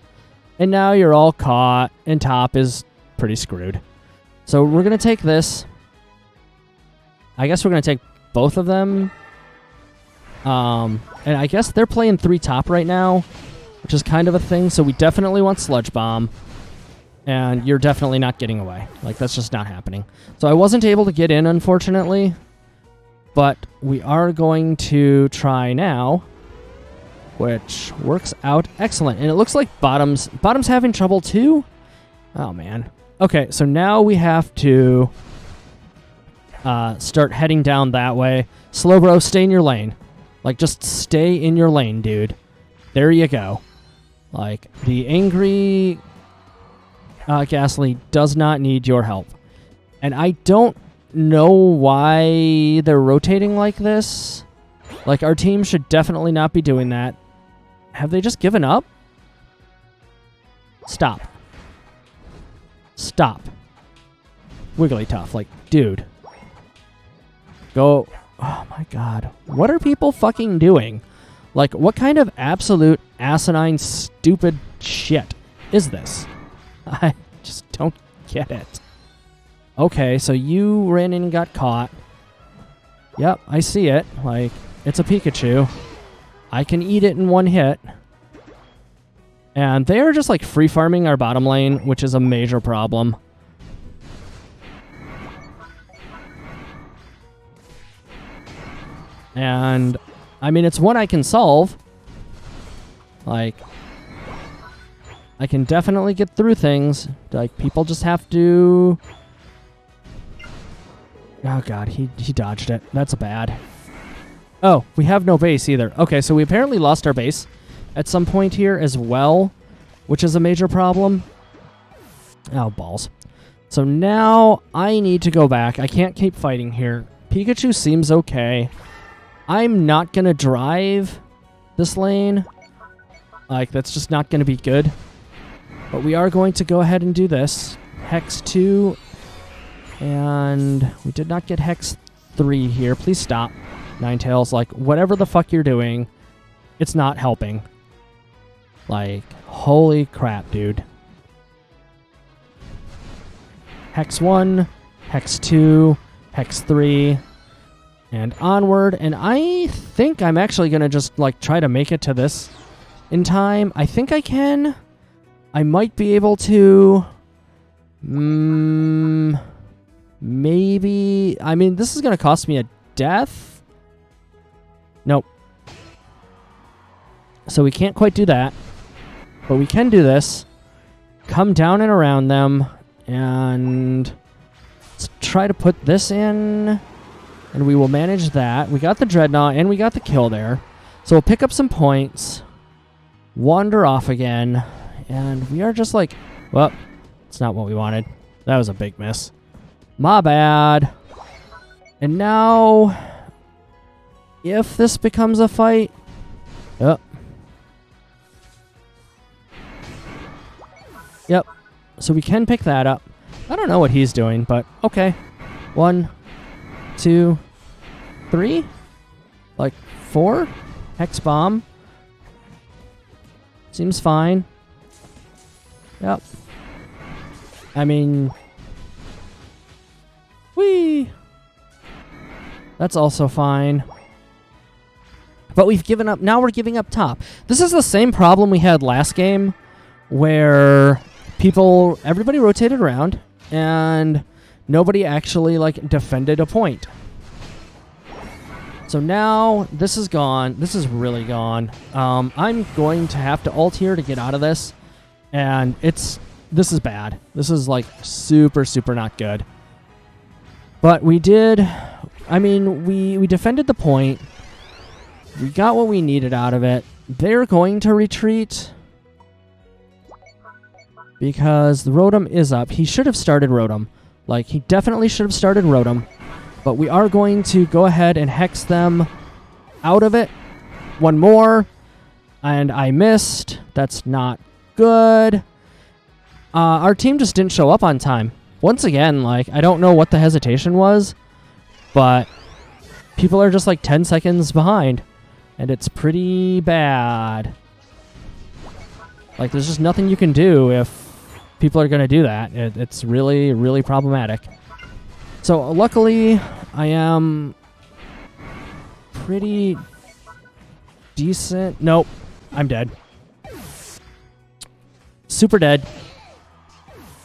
And now you're all caught, and Top is pretty screwed. So we're going to take this. I guess we're going to take both of them. And I guess they're playing 3 Top right now, which is kind of a thing. So we definitely want Sludge Bomb. And you're definitely not getting away. Like, that's just not happening. So I wasn't able to get in, unfortunately. But we are going to try now, which works out excellent. And it looks like Bottom's having trouble too? Oh, man. Okay, so now we have to start heading down that way. Slowbro, stay in your lane. Like, just stay in your lane, dude. There you go. Like, the angry Ghastly does not need your help. And I don't know why they're rotating like this. Like, our team should definitely not be doing that. Have they just given up? Stop. Stop. Wigglytuff, like, dude. Go. Oh my god. What are people fucking doing? Like, what kind of absolute asinine, stupid shit is this? I just don't get it. Okay, so you ran in and got caught. Yep, I see it. Like, it's a Pikachu. I can eat it in one hit. And they are just, like, free farming our bottom lane, which is a major problem. And, I mean, it's one I can solve. Like, I can definitely get through things. Like, people just have to... Oh, God, he dodged it. That's bad. Oh, we have no base either. Okay, so we apparently lost our base at some point here as well, which is a major problem. Oh, balls. So now I need to go back. I can't keep fighting here. Pikachu seems okay. I'm not going to drive this lane. Like, that's just not going to be good. But we are going to go ahead and do this. Hex 2. And we did not get Hex 3 here. Please stop. Ninetales, like, whatever the fuck you're doing, it's not helping. Like, holy crap, dude. Hex 1, Hex 2, Hex 3, and onward. And I think I'm actually going to just, like, try to make it to this in time. I think I can. I might be able to. Maybe. I mean, this is going to cost me a death. Nope. So we can't quite do that. But we can do this. Come down and around them. And let's try to put this in. And we will manage that. We got the Dreadnought and we got the kill there. So we'll pick up some points. Wander off again. And we are just like, well, it's not what we wanted. That was a big miss. My bad. And now, if this becomes a fight, oh. Yep. So we can pick that up. I don't know what he's doing, but okay. 1, 2, 3, like 4. Hex bomb. Seems fine. Yep. I mean, whee! That's also fine. But we've given up. Now we're giving up top. This is the same problem we had last game, where everybody rotated around, and nobody actually, like, defended a point. So now this is gone. This is really gone. I'm going to have to ult here to get out of this, and this is bad. This is, like, super, super not good. But we did. I mean, we defended the point. We got what we needed out of it. They're going to retreat because the Rotom is up. He should have started Rotom. Like, he definitely should have started Rotom. But we are going to go ahead and hex them out of it. One more. And I missed. That's not good. Our team just didn't show up on time. Once again, like, I don't know what the hesitation was, but people are just like 10 seconds behind, and it's pretty bad. Like, there's just nothing you can do if people are going to do that. It's really, really problematic. So, luckily, I am pretty decent. Nope, I'm dead. Super dead.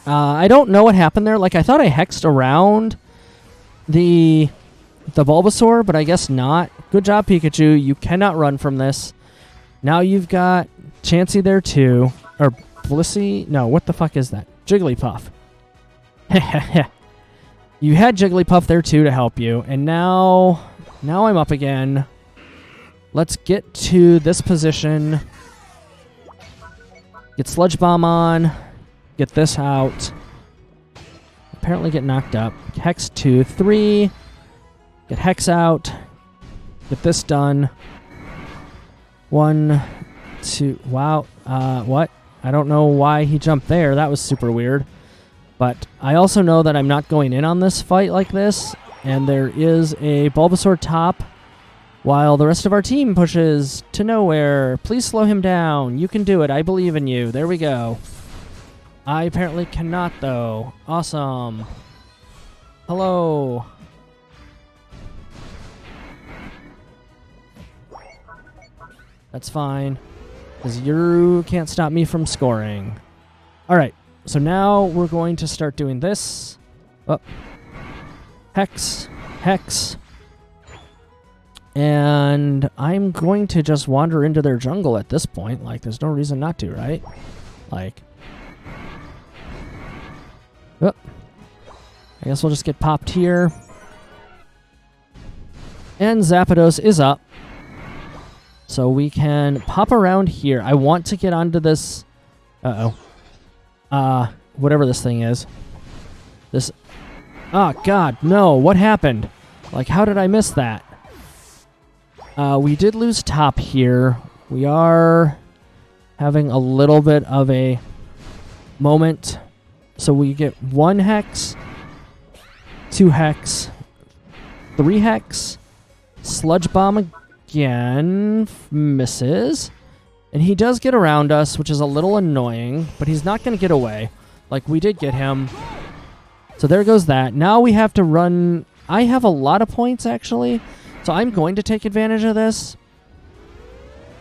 I don't know what happened there. Like, I thought I hexed around the Bulbasaur, but I guess not. Good job, Pikachu. You cannot run from this. Now you've got Chansey there, too. Or Blissey. No, what the fuck is that? Jigglypuff. You had Jigglypuff there, too, to help you. And now I'm up again. Let's get to this position. Get Sludge Bomb on. Get this out. Apparently get knocked up. Hex 2, 3. Get Hex out. Get this done. 1, 2. Wow. What? I don't know why he jumped there. That was super weird. But I also know that I'm not going in on this fight like this. And there is a Bulbasaur top while the rest of our team pushes to nowhere. Please slow him down. You can do it. I believe in you. There we go. I apparently cannot, though. Awesome. Hello. That's fine, because you can't stop me from scoring. Alright, so now we're going to start doing this. Oh. Hex. Hex. And I'm going to just wander into their jungle at this point. Like, there's no reason not to, right? Like... Oh. I guess we'll just get popped here. And Zapdos is up. So we can pop around here. I want to get onto this... Uh-oh. Whatever this thing is. This... Oh, God, no. What happened? Like, how did I miss that? We did lose top here. We are having a little bit of a moment. So we get 1 hex, 2 hex, 3 hex, Sludge Bomb again, misses, and he does get around us, which is a little annoying, but he's not going to get away. Like, we did get him. So there goes that. Now we have to run... I have a lot of points, actually. So I'm going to take advantage of this.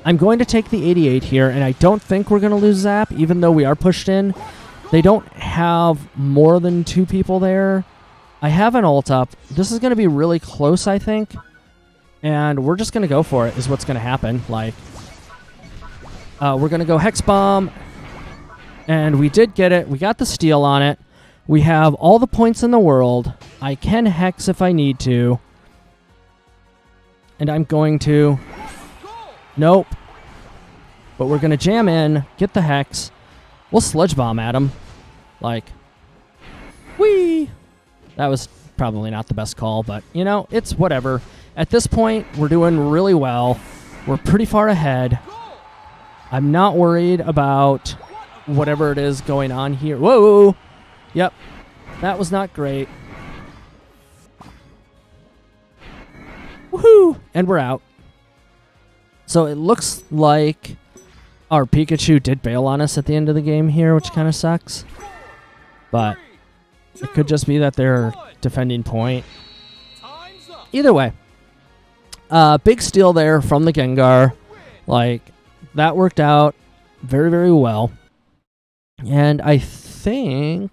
I'm going to take the 88 here, and I don't think we're going to lose Zap, even though we are pushed in. They don't have more than 2 people there. I have an ult up. This is going to be really close, I think. And we're just going to go for it, is what's going to happen. Like, we're going to go Hex Bomb. And we did get it. We got the steal on it. We have all the points in the world. I can Hex if I need to. And I'm going to... Nope. But we're going to jam in, get the Hex. We'll Sludge Bomb at him. Like, whee! That was probably not the best call, but, you know, it's whatever. At this point, we're doing really well. We're pretty far ahead. I'm not worried about whatever it is going on here. Whoa! Yep. That was not great. Woohoo! And we're out. So it looks like our Pikachu did bail on us at the end of the game here, which kind of sucks. But it could just be that they're defending point. Either way. Big steal there from the Gengar. Like, that worked out very, very well. And I think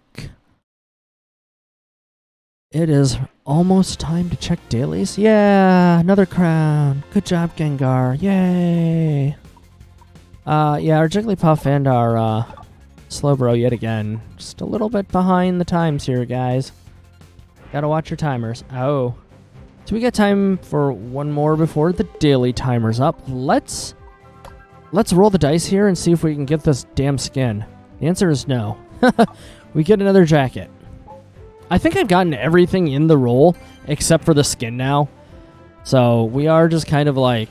it is almost time to check dailies. Yeah, another crown. Good job, Gengar. Yay. Yeah, our Jigglypuff and our Slowbro yet again. Just a little bit behind the times here, guys. Gotta watch your timers. Oh. So we got time for one more before the daily timer's up. Let's roll the dice here and see if we can get this damn skin. The answer is no. We get another jacket. I think I've gotten everything in the roll except for the skin now. So we are just kind of like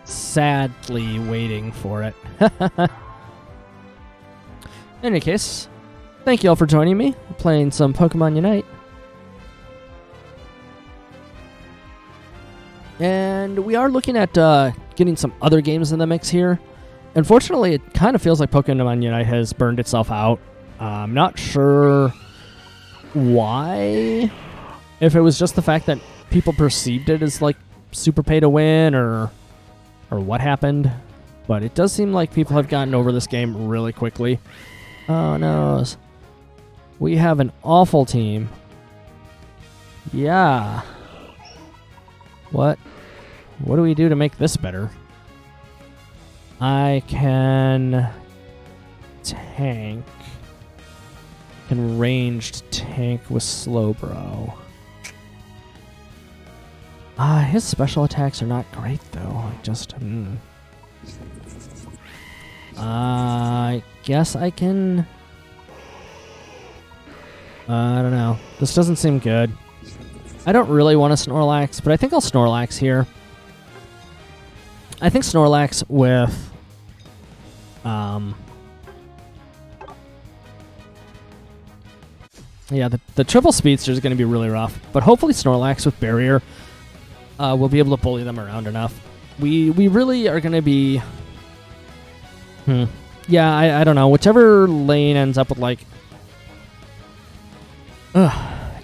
sadly waiting for it. In any case, thank you all for joining me, playing some Pokemon Unite. And we are looking at getting some other games in the mix here. Unfortunately, it kind of feels like Pokemon Unite has burned itself out. I'm not sure why. If it was just the fact that people perceived it as like super pay to win or what happened. But it does seem like people have gotten over this game really quickly. Oh no. We have an awful team. Yeah. What do we do to make this better? I can tank. Can ranged tank with Slowbro. His special attacks are not great though. I guess I can... I don't know. This doesn't seem good. I don't really want a Snorlax, but I think I'll Snorlax here. I think Snorlax with... yeah, the triple speedster is going to be really rough, but hopefully Snorlax with barrier will be able to bully them around enough. We really are going to be... Yeah, I don't know. Whichever lane ends up with, like...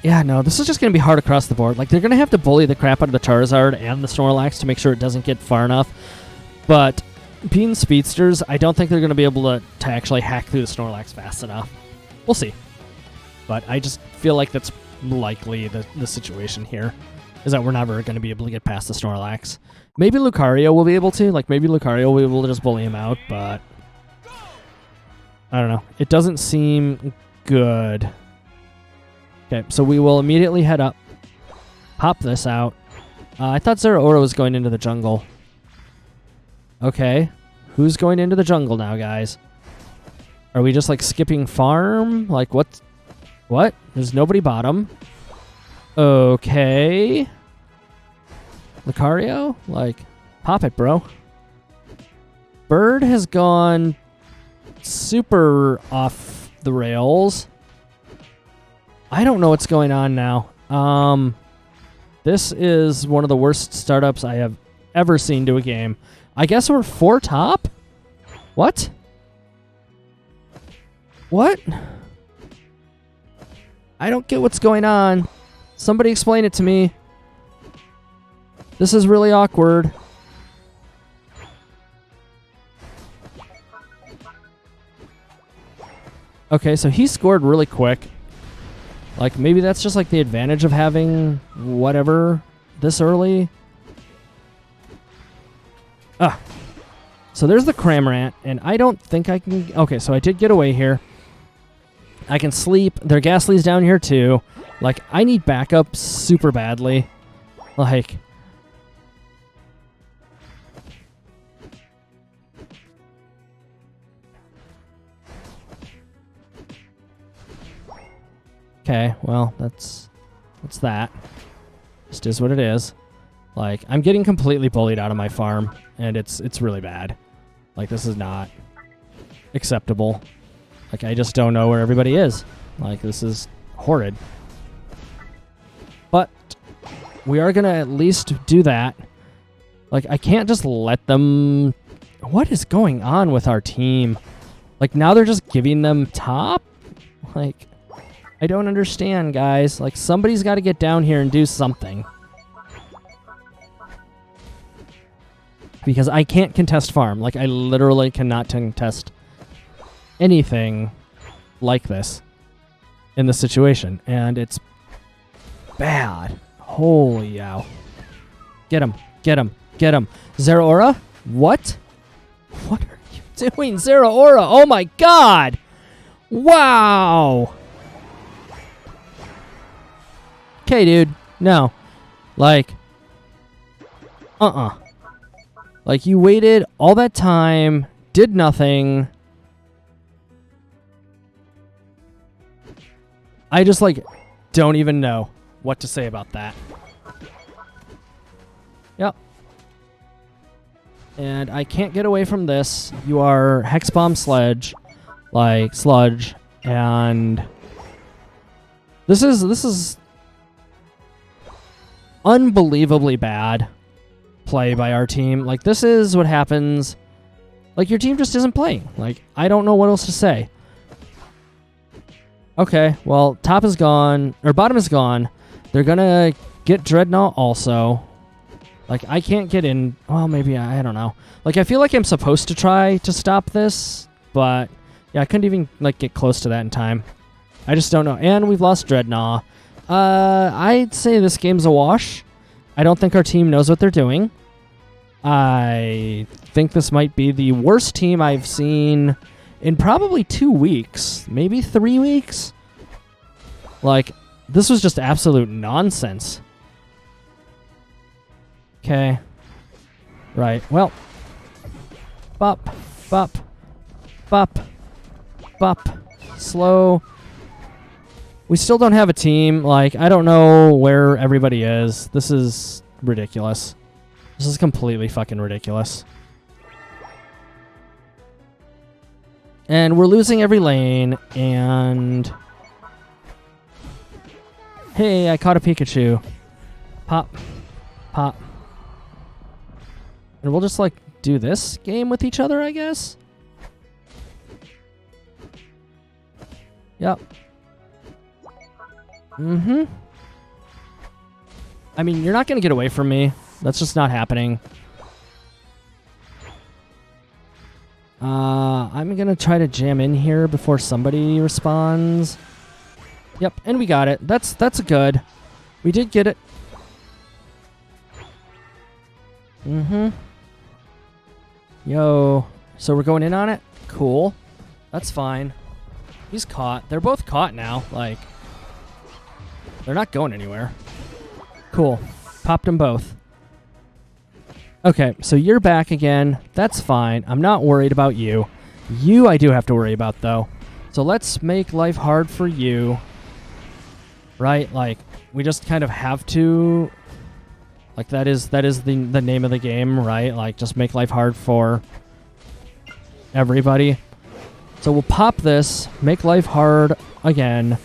Yeah, no, this is just going to be hard across the board. Like, they're going to have to bully the crap out of the Charizard and the Snorlax to make sure it doesn't get far enough. But being speedsters, I don't think they're going to be able to actually hack through the Snorlax fast enough. We'll see. But I just feel like that's likely the situation here, is that we're never going to be able to get past the Snorlax. Maybe Lucario will be able to. Like, maybe Lucario will be able to just bully him out, but... I don't know. It doesn't seem good. Okay, so we will immediately head up. Pop this out. I thought Zeraora was going into the jungle. Okay. Who's going into the jungle now, guys? Are we just, like, skipping farm? Like, what? What? There's nobody bottom. Okay. Lucario? Like, pop it, bro. Bird has gone super off the rails. I don't know what's going on now. This is one of the worst startups I have ever seen to a game. I guess we're 4 top? What? What? I don't get what's going on. Somebody explain it to me. This is really awkward. Okay, so he scored really quick. Like, maybe that's just like the advantage of having whatever this early. Ah. So there's the Cramorant, and I don't think I can... Okay, so I did get away here. I can sleep. Their Ghastly's down here too. Like, I need backup super badly. Like... Okay, well, that's that. Just is what it is. Like, I'm getting completely bullied out of my farm, and it's really bad. Like, this is not acceptable. Like, I just don't know where everybody is. Like, this is horrid. But we are going to at least do that. Like, I can't just let them... What is going on with our team? Like, now they're just giving them top? Like... I don't understand, guys. Like, somebody's got to get down here and do something. Because I can't contest farm. Like, I literally cannot contest anything like this in this situation. And it's bad. Holy yow. Get him. Get him. Get him. Zeraora? What? What are you doing, Zeraora? Oh my god! Wow! Okay, dude. No. Like, Like, you waited all that time, did nothing. I just, like, don't even know what to say about that. Yep. And I can't get away from this. You are Hex Bomb Sludge, and this is unbelievably bad play by our team. Like, this is what happens. Like, your team just isn't playing. Like, I don't know what else to say. Okay, well, top is gone, or bottom is gone. They're gonna get Dreadnought also. Like, I can't get in. Well, maybe, I don't know. Like, I feel like I'm supposed to try to stop this, but yeah, I couldn't even, like, get close to that in time. I just don't know. And we've lost Dreadnought. I'd say this game's a wash. I don't think our team knows what they're doing. I think this might be the worst team I've seen in probably 2 weeks, maybe 3 weeks. Like, this was just absolute nonsense. Okay. Right, well. Bop, bop, bop, bop. Slow. We still don't have a team. Like, I don't know where everybody is. This is ridiculous. This is completely fucking ridiculous. And we're losing every lane, and... Hey, I caught a Pikachu. Pop. Pop. And we'll just, like, do this game with each other, I guess? Yep. Mm-hmm. I mean, you're not going to get away from me. That's just not happening. I'm going to try to jam in here before somebody responds. Yep, and we got it. That's good. We did get it. Mm-hmm. Yo. So we're going in on it? Cool. That's fine. He's caught. They're both caught now. Like, they're not going anywhere. Cool. Popped them both. Okay, so you're back again. That's fine. I'm not worried about you. You I do have to worry about, though. So let's make life hard for you. Right? Like, we just kind of have to... Like, that is the name of the game, right? Like, just make life hard for everybody. So we'll pop this, make life hard again.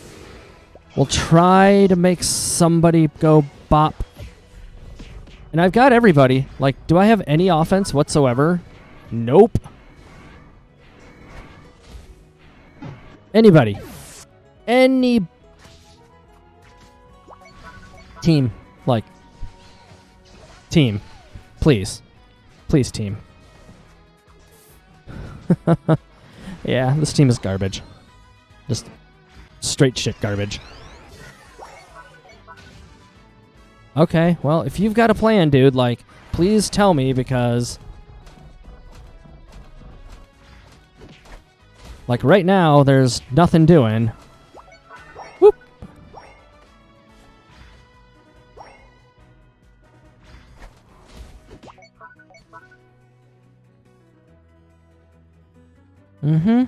We'll try to make somebody go bop. And I've got everybody. Like, do I have any offense whatsoever? Nope. Anybody. Team. Like, team. Please. Please, team. Yeah, this team is garbage. Just straight shit garbage. Okay, well, if you've got a plan, dude, like, please tell me, because... like, right now, there's nothing doing. Whoop! Mm-hmm.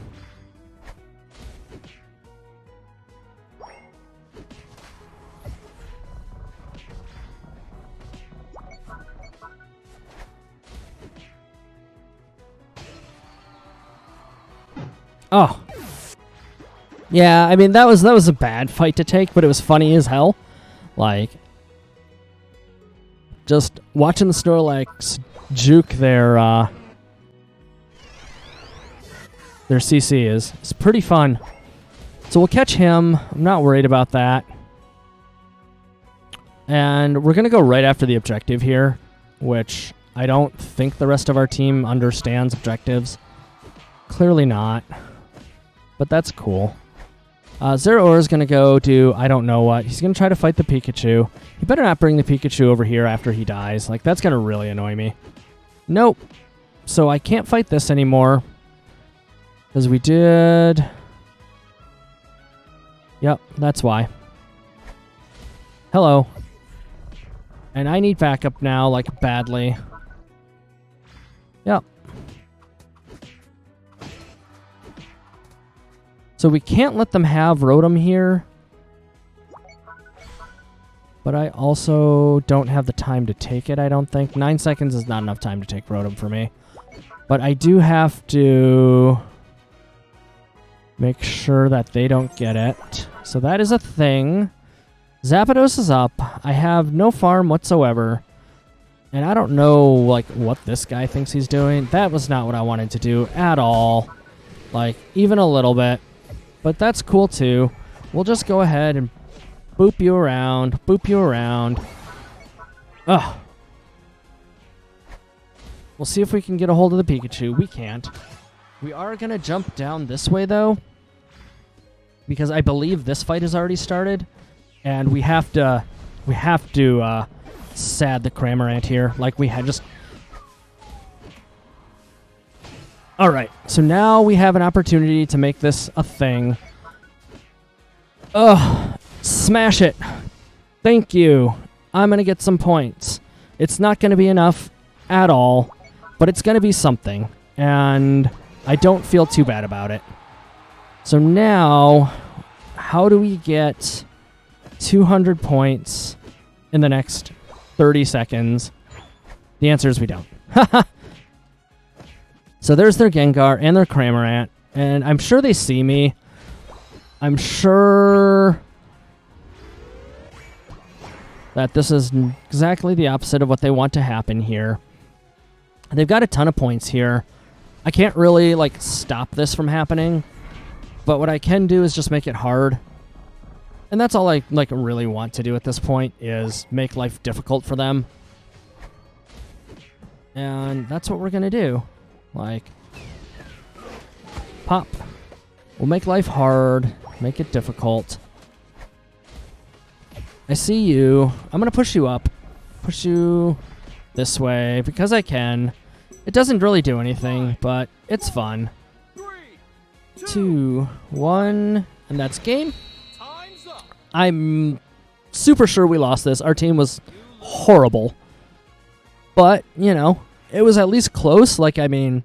Oh. Yeah, I mean, that was a bad fight to take, but it was funny as hell. Like, just watching the Snorlax juke their CC is pretty fun. So we'll catch him. I'm not worried about that. And we're going to go right after the objective here, which I don't think the rest of our team understands objectives. Clearly not. But that's cool. Zeraora is going to go do I don't know what. He's going to try to fight the Pikachu. He better not bring the Pikachu over here after he dies. Like, that's going to really annoy me. Nope. So I can't fight this anymore. Because we did... Yep, that's why. Hello. And I need backup now, like, badly. Yep. So we can't let them have Rotom here. But I also don't have the time to take it, I don't think. 9 seconds is not enough time to take Rotom for me. But I do have to make sure that they don't get it. So that is a thing. Zapdos is up. I have no farm whatsoever. And I don't know, like, what this guy thinks he's doing. That was not what I wanted to do at all. Like, even a little bit. But that's cool, too. We'll just go ahead and boop you around. Boop you around. Ugh. We'll see if we can get a hold of the Pikachu. We can't. We are going to jump down this way, though. Because I believe this fight has already started. And we have to sad the Cramorant here. Like, we had just... Alright, so now we have an opportunity to make this a thing. Ugh, smash it. Thank you. I'm going to get some points. It's not going to be enough at all, but it's going to be something. And I don't feel too bad about it. So now, how do we get 200 points in the next 30 seconds? The answer is we don't. Haha. So there's their Gengar and their Cramorant, and I'm sure they see me. I'm sure that this is exactly the opposite of what they want to happen here. They've got a ton of points here. I can't really, like, stop this from happening, but what I can do is just make it hard. And that's all I, like, really want to do at this point, is make life difficult for them. And that's what we're going to do. Like, pop. We'll make life hard, make it difficult. I see you. I'm going to push you up. Push you this way because I can. It doesn't really do anything, but it's fun. 3, 2, 1, and that's game. I'm super sure we lost this. Our team was horrible. But, you know, it was at least close. Like, I mean,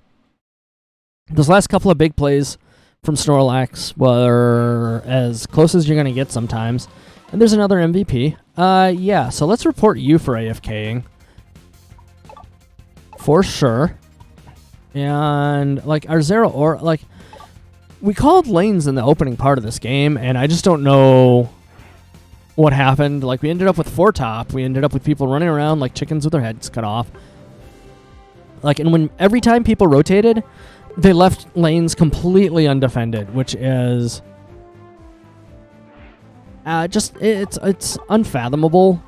those last couple of big plays from Snorlax were as close as you're going to get sometimes. And there's another MVP. Yeah, so let's report you for AFKing. For sure. And, like, our Zeraora, like, we called lanes in the opening part of this game, and I just don't know what happened. Like, we ended up with 4-top. We ended up with people running around like chickens with their heads cut off. Like, and when every time people rotated, they left lanes completely undefended, which is just, it's unfathomable.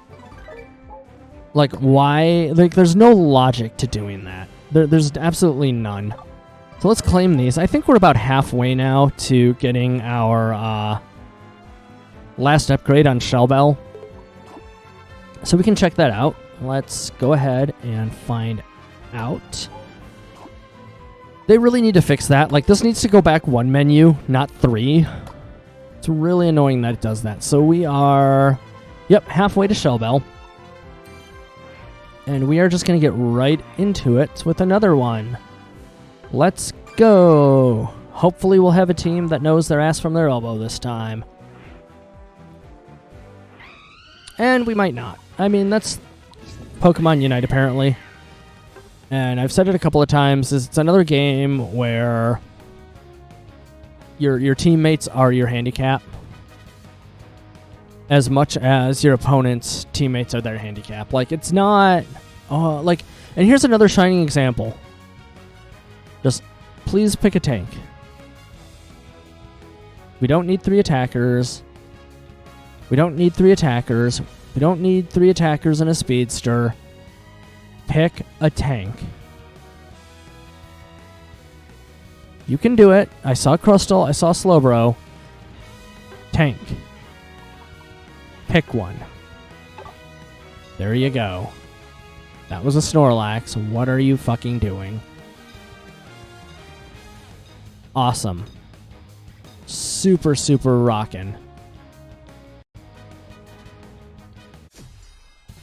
Like, why? Like, there's no logic to doing that. There's absolutely none. So let's claim these. I think we're about halfway now to getting our last upgrade on Shell Bell. So we can check that out. Let's go ahead and find out. They really need to fix that. Like, this needs to go back one menu, not three. It's really annoying that it does that. So we are, yep, halfway to Shell Bell. And we are just going to get right into it with another one. Let's go. Hopefully we'll have a team that knows their ass from their elbow this time. And we might not. I mean, that's Pokemon Unite, apparently. And I've said it a couple of times. It's another game where your teammates are your handicap as much as your opponent's teammates are their handicap. Like, it's not... like, and here's another shining example. Just please pick a tank. We don't need 3 attackers. We don't need 3 attackers. We don't need 3 attackers and a speedster. Pick a tank. You can do it. I saw Crustle. I saw Slowbro. Tank. Pick one. There you go. That was a Snorlax. What are you fucking doing? Awesome. Super, super rockin'.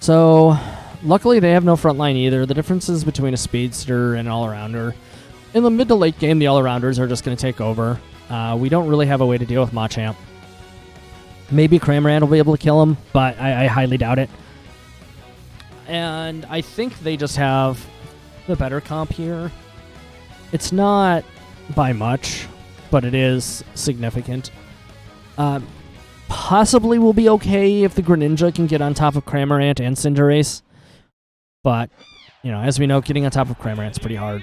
So, luckily they have no front line either. The differences between a speedster and an all-arounder. In the mid to late game, the all-arounders are just going to take over. We don't really have a way to deal with Machamp. Maybe Cramorant will be able to kill him, but I highly doubt it. And I think they just have the better comp here. It's not by much, but it is significant. Possibly will be okay if the Greninja can get on top of Cramorant and Cinderace. But, you know, as we know, getting on top of Cramorant's pretty hard.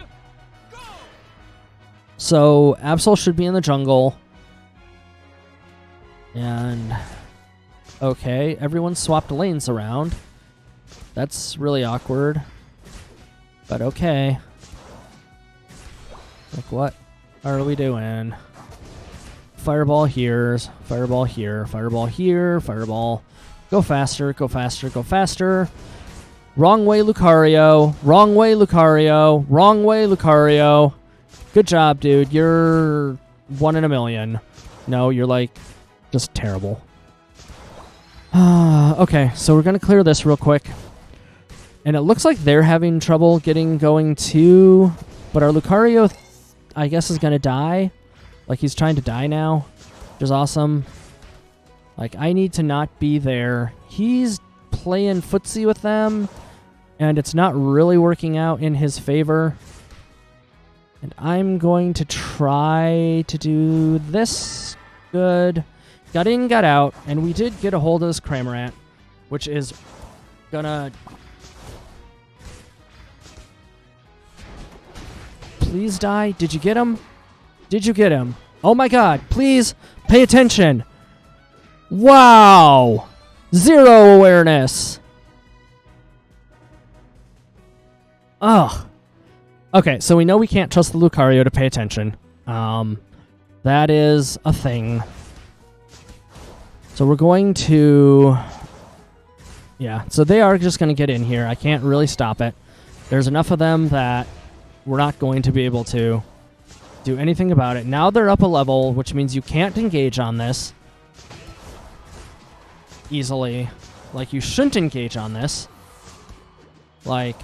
So, Absol should be in the jungle. And, okay, everyone swapped lanes around. That's really awkward. But okay. Like, what are we doing? Fireball here, Fireball here, Fireball here, Fireball. Go faster, go faster, go faster. Wrong way, Lucario. Wrong way, Lucario. Wrong way, Lucario. Good job, dude. You're 1 in a million. No, you're like just terrible. Okay, so we're going to clear this real quick. And it looks like they're having trouble getting going too. But our Lucario, I guess, is going to die. Like, he's trying to die now, which is awesome. Like, I need to not be there. He's playing footsie with them, and it's not really working out in his favor. And I'm going to try to do this. Good. Got in, got out, and we did get a hold of this Cramorant, which is gonna... Please die. Did you get him? Did you get him? Oh my god, please pay attention. Wow. 0 awareness. Ugh. Okay, so we know we can't trust the Lucario to pay attention. That is a thing. So we're going to... Yeah, so they are just going to get in here. I can't really stop it. There's enough of them that we're not going to be able to do anything about it. Now they're up a level, which means you can't engage on this easily. Like, you shouldn't engage on this. Like,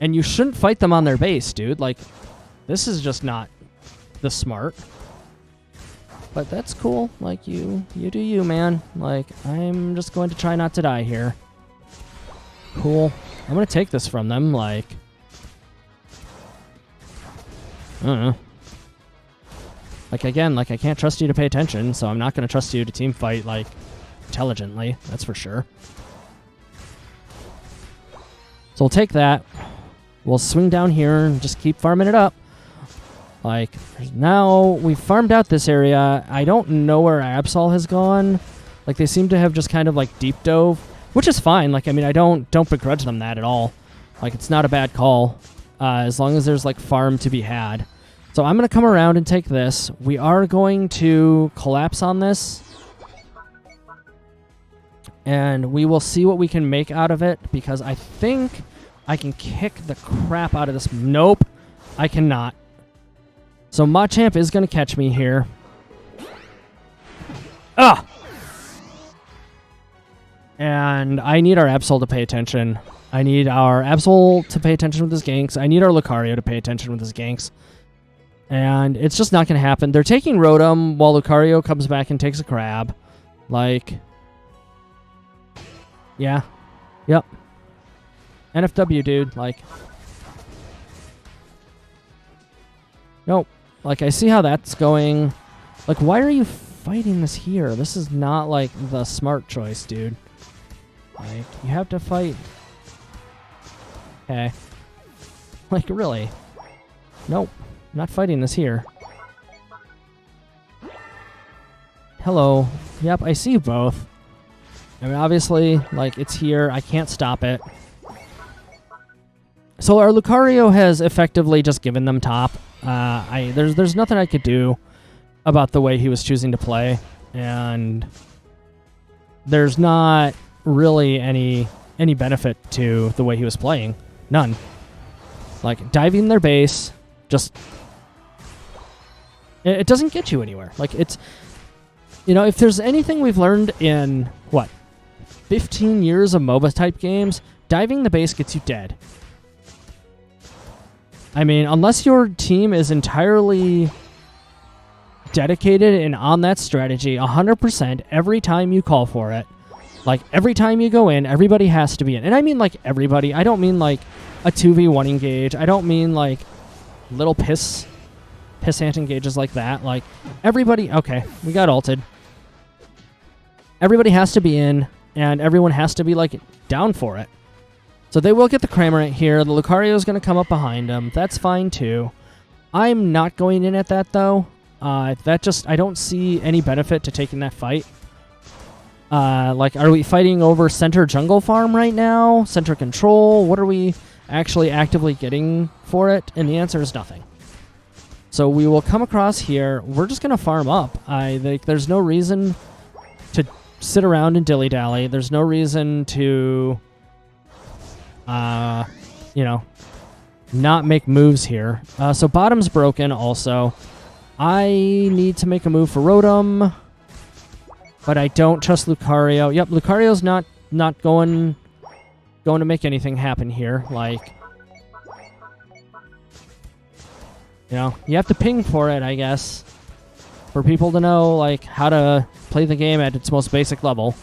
and you shouldn't fight them on their base, dude. Like, this is just not the smart. But that's cool. Like, you do you, man. Like, I'm just going to try not to die here. Cool. I'm going to take this from them, like... I don't know. Like, again, like, I can't trust you to pay attention, so I'm not going to trust you to team fight, like, intelligently. That's for sure. So we'll take that. We'll swing down here and just keep farming it up. Like, now we've farmed out this area. I don't know where Absol has gone. Like, they seem to have just kind of, like, deep dove. which is fine. Like, I mean, I don't begrudge them that at all. Like, it's not a bad call, as long as there's, like, farm to be had. So I'm going to come around and take this. We are going to collapse on this. And we will see what we can make out of it, because I think I can kick the crap out of this. Nope, I cannot. So Machamp is going to catch me here. Ah! And I need our Absol to pay attention. I need our Absol to pay attention with his ganks. I need our Lucario to pay attention with his ganks. And it's just not going to happen. They're taking Rotom while Lucario comes back and takes a crab. Like, yeah. Yep. NFW, dude. Like, nope. Like, I see how that's going. Like, why are you fighting this here? This is not, like, the smart choice, dude. Like, you have to fight. Okay. Like, really? Nope. Not fighting this here. Hello. Yep, I see both. I mean, obviously, like, it's here. I can't stop it. So our Lucario has effectively just given them top. There's nothing I could do about the way he was choosing to play, and there's not really any benefit to the way he was playing. None. Like, diving their base, just... It doesn't get you anywhere. Like, it's... You know, if there's anything we've learned in, what, 15 years of MOBA-type games, diving the base gets you dead. I mean, unless your team is entirely dedicated and on that strategy 100% every time you call for it, like, every time you go in, everybody has to be in. And I mean, like, everybody. I don't mean, like, a 2v1 engage. I don't mean, like, little pissant engages like that. Like, everybody... Okay, we got ulted. Everybody has to be in, and everyone has to be, like, down for it. So they will get the Cramorant here. The Lucario is going to come up behind him. That's fine, too. I'm not going in at that, though. I don't see any benefit to taking that fight. Like, are we fighting over center jungle farm right now? Center control? What are we actually actively getting for it? And the answer is nothing. So we will come across here. We're just going to farm up. I think there's no reason to sit around and dilly-dally. There's no reason to, you know, not make moves here. So bottom's broken also. I need to make a move for Rotom, but I don't trust Lucario. Yep, Lucario's not going to make anything happen here. Like, you know, you have to ping for it, I guess, for people to know, like, how to play the game at its most basic level.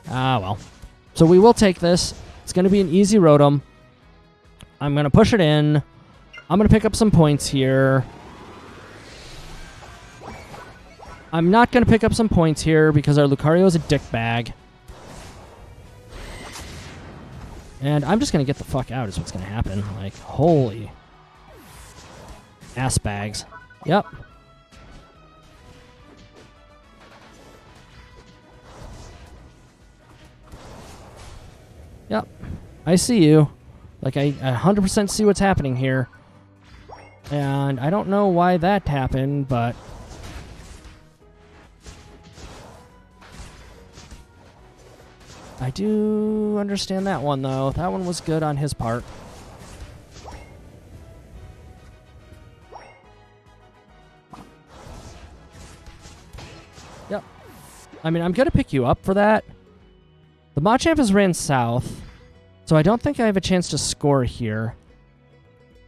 Ah, well. So we will take this. It's going to be an easy Rotom. I'm going to push it in. I'm going to pick up some points here. I'm not going to pick up some points here because our Lucario is a dickbag. And I'm just going to get the fuck out is what's going to happen. Like, holy... ass bags. Yep. Yep. I see you. Like, I 100% see what's happening here. And I don't know why that happened, but... I do understand that one, though. That one was good on his part. Yep. I mean, I'm going to pick you up for that. The Machamp has ran south, so I don't think I have a chance to score here.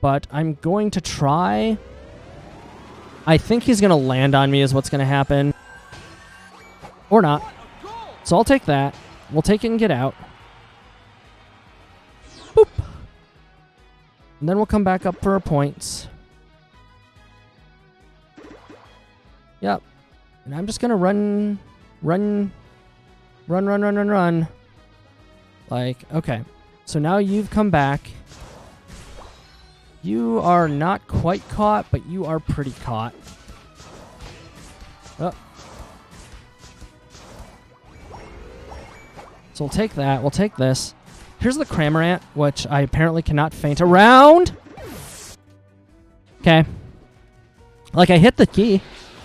But I'm going to try. I think he's going to land on me is what's going to happen. Or not. So I'll take that. We'll take it and get out. Boop. And then we'll come back up for our points. Yep. And I'm just going to run. Like, okay. So now you've come back. You are not quite caught, but you are pretty caught. Oh. So we'll take that. We'll take this. Here's the Cramorant, which I apparently cannot faint around. Okay. Like, I hit the key.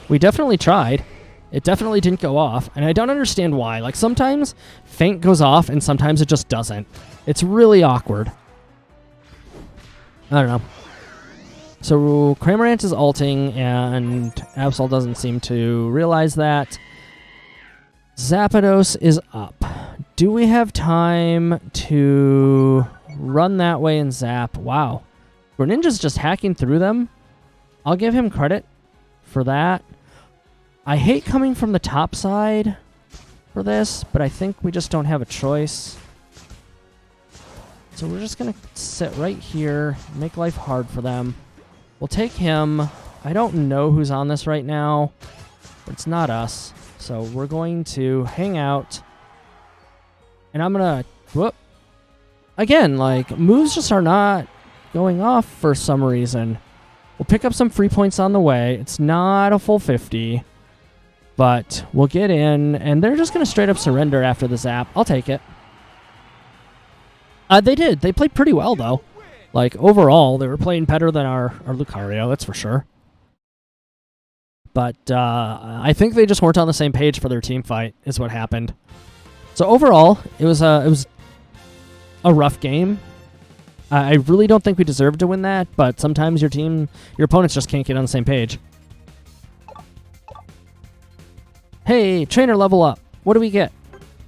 We definitely tried. It definitely didn't go off, and I don't understand why. Like, sometimes faint goes off, and sometimes it just doesn't. It's really awkward. I don't know. So Cramorant is ulting, and Absol doesn't seem to realize that. Zapdos is up. Do we have time to run that way and zap? Wow. Greninja's just hacking through them. I'll give him credit for that. I hate coming from the top side for this, but I think we just don't have a choice. So we're just going to sit right here, make life hard for them. We'll take him. I don't know who's on this right now, but it's not us. So we're going to hang out. And I'm going to... Whoop. Again, like, moves just are not going off for some reason. We'll pick up some free points on the way. It's not a full 50. But we'll get in, and they're just going to straight up surrender after the zap. I'll take it. They did. They played pretty well, though. Like, overall, they were playing better than our Lucario, that's for sure. But I think they just weren't on the same page for their team fight, is what happened. So overall, it was a rough game. I really don't think we deserved to win that, but sometimes your opponents just can't get on the same page. Hey, trainer level up. What do we get?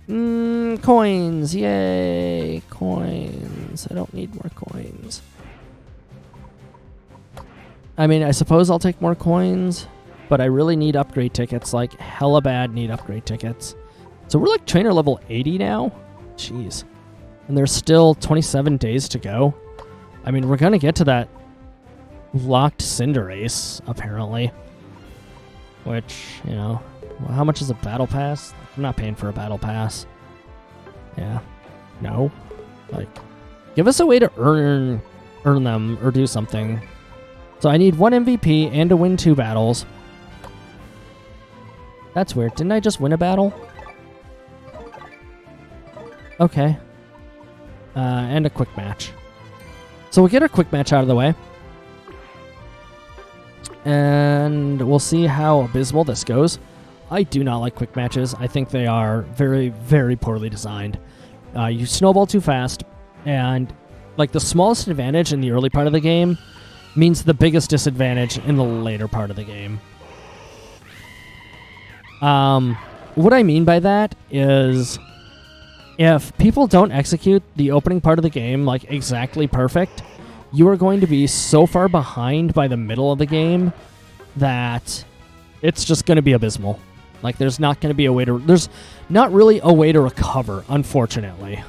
Coins. Yay, coins. I don't need more coins. I mean, I suppose I'll take more coins, but I really need upgrade tickets. Like, hella bad need upgrade tickets. So we're like trainer level 80 now? Jeez. And there's still 27 days to go. I mean, we're going to get to that locked Cinderace, apparently. Which, you know... Well, how much is a battle pass? I'm not paying for a battle pass. Yeah. No. Like, give us a way to earn them or do something. So I need 1 MVP and to win 2 battles. That's weird. Didn't I just win a battle? Okay. And a quick match. So we'll get our quick match out of the way. And we'll see how abysmal this goes. I do not like quick matches. I think they are very, very poorly designed. You snowball too fast, and like the smallest advantage in the early part of the game means the biggest disadvantage in the later part of the game. What I mean by that is if people don't execute the opening part of the game like exactly perfect, you are going to be so far behind by the middle of the game that it's just going to be abysmal. Like, there's not going to be a way to... There's not really a way to recover, unfortunately.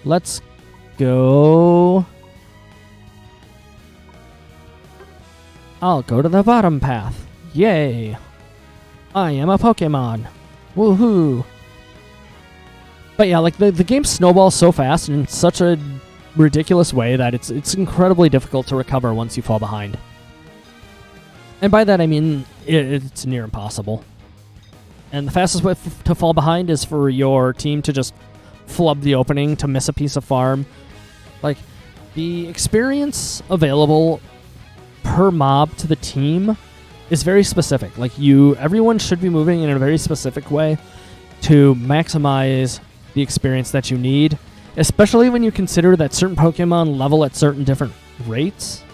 Let's go... I'll go to the bottom path. Yay. I am a Pokemon. Woohoo. But yeah, like, the game snowballs so fast and in such a ridiculous way that it's incredibly difficult to recover once you fall behind. And by that I mean it's near impossible. And the fastest way to fall behind is for your team to just flub the opening, to miss a piece of farm. Like, the experience available per mob to the team is very specific. Like, everyone should be moving in a very specific way to maximize the experience that you need, especially when you consider that certain Pokemon level at certain different rates.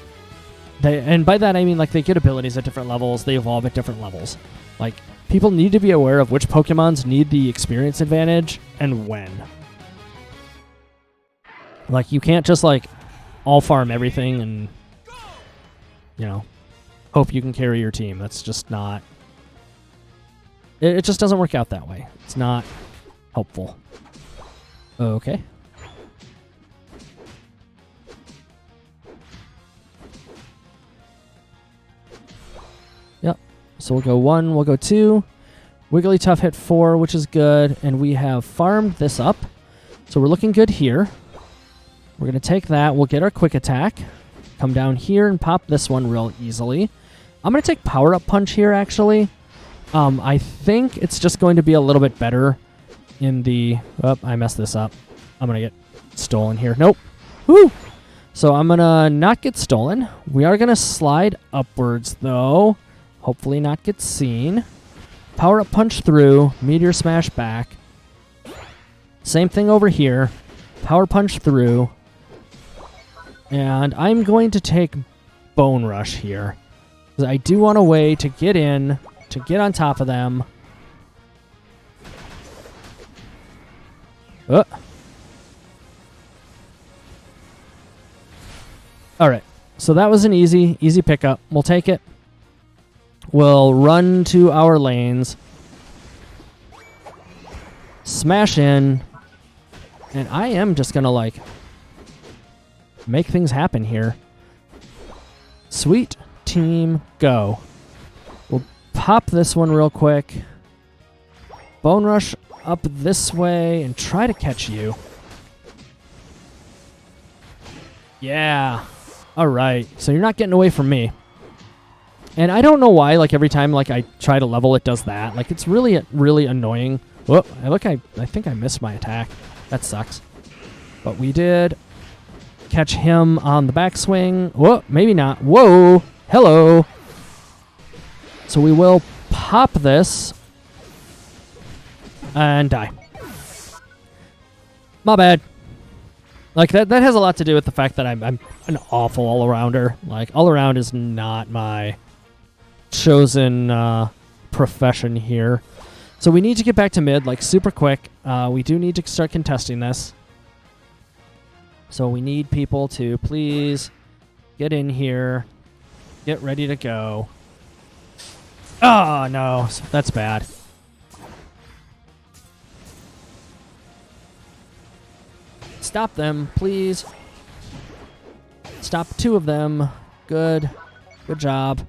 And by that I mean, like, they get abilities at different levels, they evolve at different levels. Like, people need to be aware of which Pokemons need the experience advantage and when. Like, you can't just, like, all farm everything and, you know, hope you can carry your team. That's just not... It just doesn't work out that way. It's not helpful. Okay. Yep. So we'll go 1, we'll go 2. Wigglytuff hit 4, which is good. And we have farmed this up. So we're looking good here. We're going to take that. We'll get our quick attack. Come down here and pop this one real easily. I'm going to take Power Up Punch here, actually. I think it's just going to be a little bit better in the... Oh, I messed this up. I'm going to get stolen here. Nope. Woo! So I'm going to not get stolen. We are going to slide upwards, though. Hopefully not get seen. Power Up Punch through. Meteor Smash back. Same thing over here. Power Punch through. And I'm going to take Bone Rush here. Because I do want a way to get in, to get on top of them. Alright, so that was an easy pickup. We'll take it. We'll run to our lanes. Smash in. And I am just going to, like, make things happen here. Sweet team, go. We'll pop this one real quick. Bone Rush up this way and try to catch you. Yeah. All right. So you're not getting away from me. And I don't know why, like, every time, like, I try to level, it does that. Like, it's really, really annoying. Whoop. I think I missed my attack. That sucks. But we did catch him on the backswing. Whoa, maybe not. Whoa. Hello. So we will pop this and die. My bad. Like, that has a lot to do with the fact that I'm an awful all-arounder. Like, all-around is not my chosen profession here. So we need to get back to mid, like, super quick. We do need to start contesting this. So we need people to please get in here, get ready to go. Oh, no. That's bad. Stop them, please. Stop two of them. Good. Good job.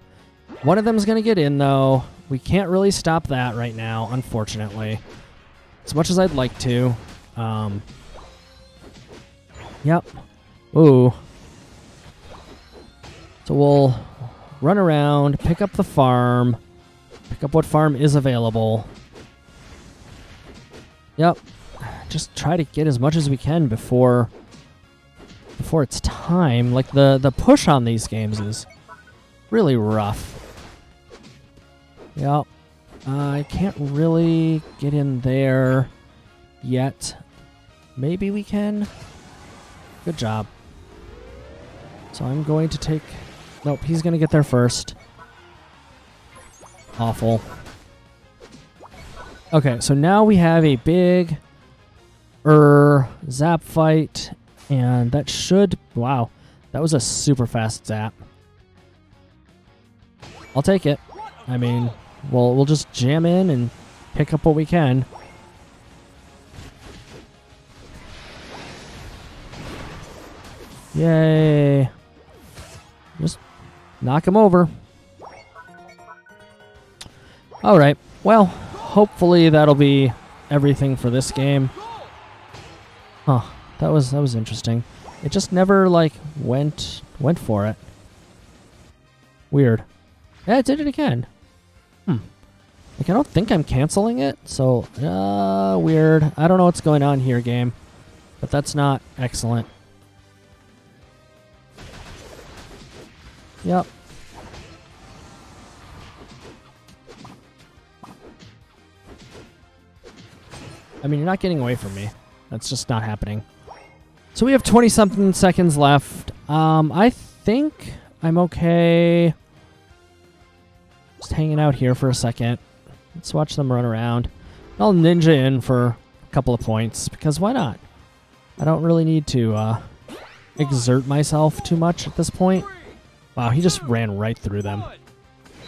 One of them's going to get in, though. We can't really stop that right now, unfortunately. As much as I'd like to. Yep. Ooh. So we'll run around, pick up the farm, pick up what farm is available. Yep. Just try to get as much as we can before it's time. Like, the push on these games is really rough. Yep. I can't really get in there yet. Maybe we can. Good job. So I'm going to take... Nope, he's going to get there first. Awful. Okay, so now we have a big zap fight, and that should... Wow, that was a super fast zap. I'll take it. I mean, we'll just jam in and pick up what we can. Yay. Just knock him over. Alright, well, hopefully that'll be everything for this game. Huh, that was interesting. It just never, like, went for it. Weird. Yeah, it did it again. Like, I don't think I'm canceling it, so, weird. I don't know what's going on here, game. But that's not excellent. Yep. I mean, you're not getting away from me. That's just not happening. So we have 20-something seconds left. I think I'm okay. Just hanging out here for a second. Let's watch them run around. I'll ninja in for a couple of points, because why not? I don't really need to exert myself too much at this point. Wow, he just ran right through them.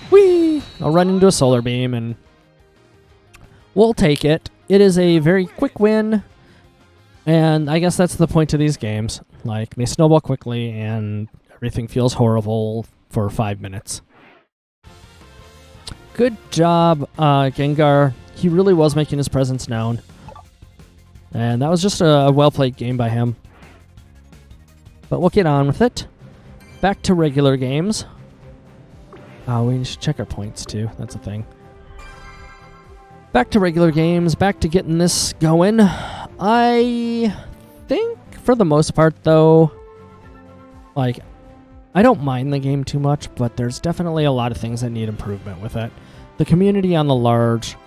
Whee! I'll run into a solar beam, and we'll take it. It is a very quick win, and I guess that's the point of these games. Like, they snowball quickly, and everything feels horrible for 5 minutes. Good job, Gengar. He really was making his presence known. And that was just a well-played game by him. But we'll get on with it. Back to regular games. We should check our points, too. That's a thing. back to regular games, back to getting this going. I think, for the most part, though, like, I don't mind the game too much, but there's definitely a lot of things that need improvement with it. The community on the large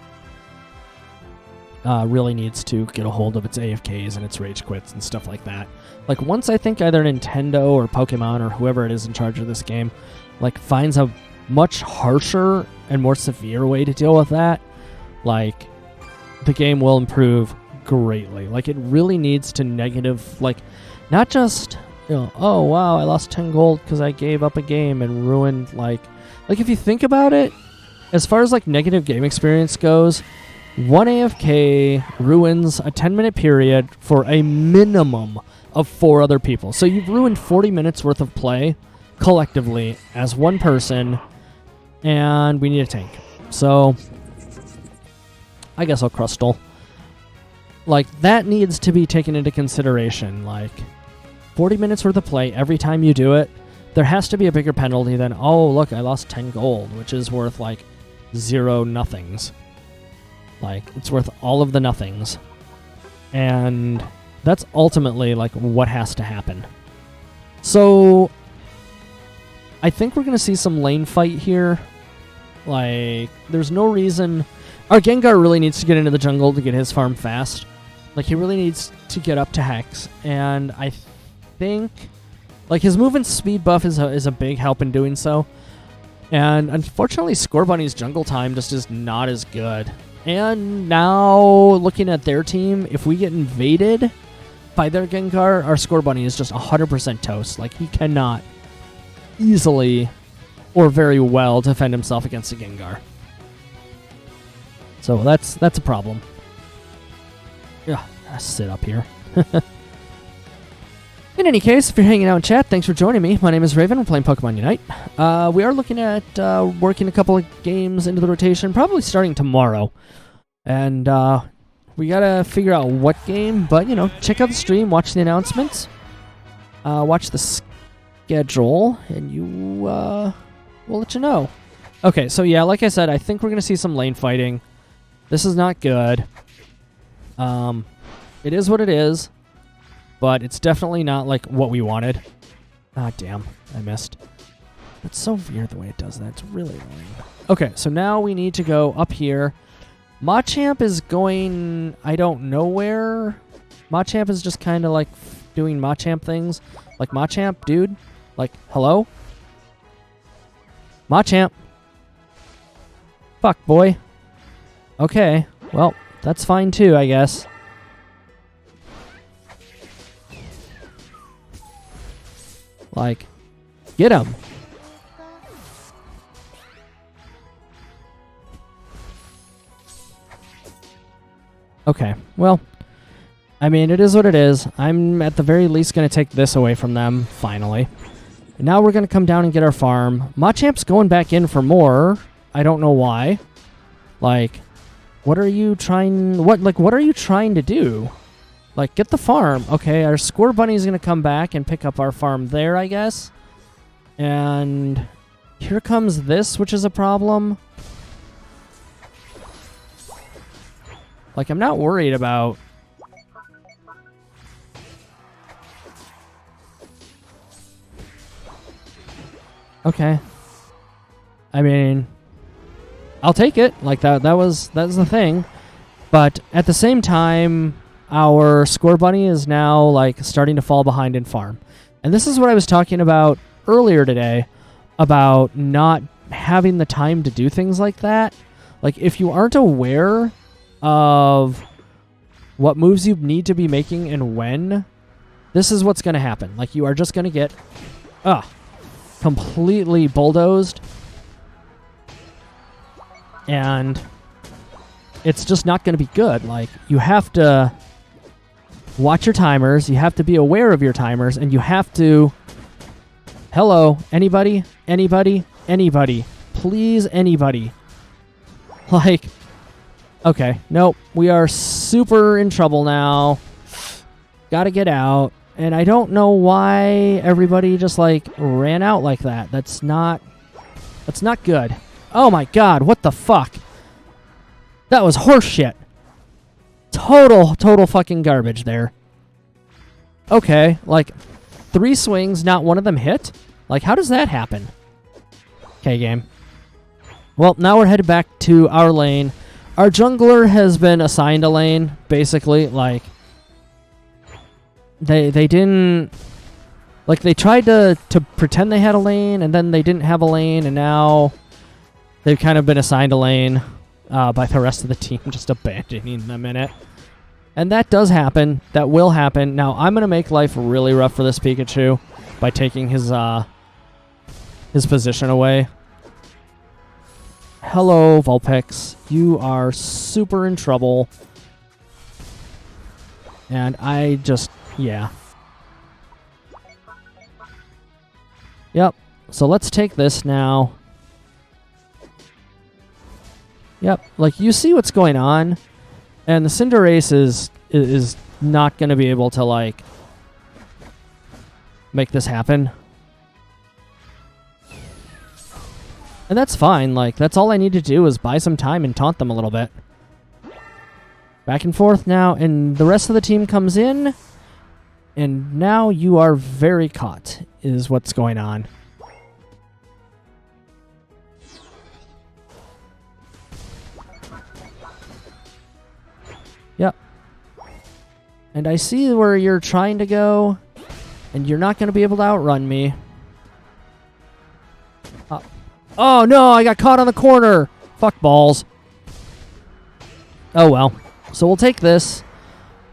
really needs to get a hold of its AFKs and its rage quits and stuff like that. Like, once I think either Nintendo or Pokemon or whoever it is in charge of this game, like, finds a much harsher and more severe way to deal with that, like, the game will improve greatly. Like, it really needs to negative, like, not just, you know, oh, wow, I lost 10 gold because I gave up a game and ruined, like, if you think about it, as far as, like, negative game experience goes, one AFK ruins a 10-minute period for a minimum of 4 other people. So you've ruined 40 minutes worth of play collectively as one person, and we need a tank. So I guess I'll Crustle. Like, that needs to be taken into consideration. Like, 40 minutes worth of play every time you do it, there has to be a bigger penalty than, oh, look, I lost 10 gold, which is worth, like, 0 nothings. Like, it's worth all of the nothings. And that's ultimately, like, what has to happen. So I think we're going to see some lane fight here. Like, there's no reason... Our Gengar really needs to get into the jungle to get his farm fast. Like, he really needs to get up to Hex. And I think, like, his movement speed buff is a big help in doing so. And unfortunately, Scorbunny's jungle time just is not as good. And now, looking at their team, if we get invaded by their Gengar, our Scorbunny is just 100% toast. Like, he cannot easily or very well defend himself against a Gengar. So that's a problem. Yeah, sit up here. In any case, if you're hanging out in chat, thanks for joining me. My name is Raven. We're playing Pokemon Unite. We are looking at working a couple of games into the rotation, probably starting tomorrow. And we got to figure out what game, but, you know, check out the stream, watch the announcements, watch the schedule, and we'll let you know. Okay, so yeah, like I said, I think we're going to see some lane fighting. This is not good. It is what it is. But it's definitely not, like, what we wanted. Ah, damn. I missed. That's so weird the way it does that. It's really annoying. Okay, so now we need to go up here. Machamp is going... I don't know where. Machamp is just kind of, like, doing Machamp things. Like, Machamp, dude? Like, hello? Machamp. Fuck, boy. Okay. Well, that's fine, too, I guess. Like, get him. Okay, well, I mean, it is what it is. I'm at the very least going to take this away from them, finally. And now we're going to come down and get our farm. Machamp's going back in for more. I don't know why. Like, what are you trying... What are you trying to do? Like, get the farm. Okay, our Scorbunny's going to come back and pick up our farm there, I guess. And here comes this, which is a problem. Like, I'm not worried about... Okay. I mean, I'll take it. Like, that was the thing. But at the same time... Our Scorbunny is now, like, starting to fall behind in farm. And this is what I was talking about earlier today, about not having the time to do things like that. Like, if you aren't aware of what moves you need to be making and when, this is what's going to happen. Like, you are just going to get completely bulldozed. And it's just not going to be good. Like, you have to... watch your timers, you have to be aware of your timers, and you have to... Hello, anybody? Anybody? Anybody? Please, anybody. Like, okay, nope, we are super in trouble now. Gotta get out. And I don't know why everybody just, like, ran out like that. That's not good. Oh my god, what the fuck? That was horseshit. Total fucking garbage there. Okay, like 3 swings, not one of them hit? Like, how does that happen? Okay, game. Well, now we're headed back to our lane. Our jungler has been assigned a lane, basically. Like, they didn't... Like, they tried to pretend they had a lane, and then they didn't have a lane, and now they've kind of been assigned a lane by the rest of the team, just abandoning them in it. And that does happen. That will happen. Now, I'm going to make life really rough for this Pikachu by taking his position away. Hello, Vulpix. You are super in trouble. And I just... yeah. Yep. So let's take this now. Yep. Like, you see what's going on. And the Cinderace is not going to be able to, like, make this happen. And that's fine. Like, that's all I need to do is buy some time and taunt them a little bit. Back and forth now, and the rest of the team comes in. And now you are very caught, is what's going on. Yep. And I see where you're trying to go, and you're not going to be able to outrun me. Oh no, I got caught on the corner. Fuck balls. Oh well. So we'll take this.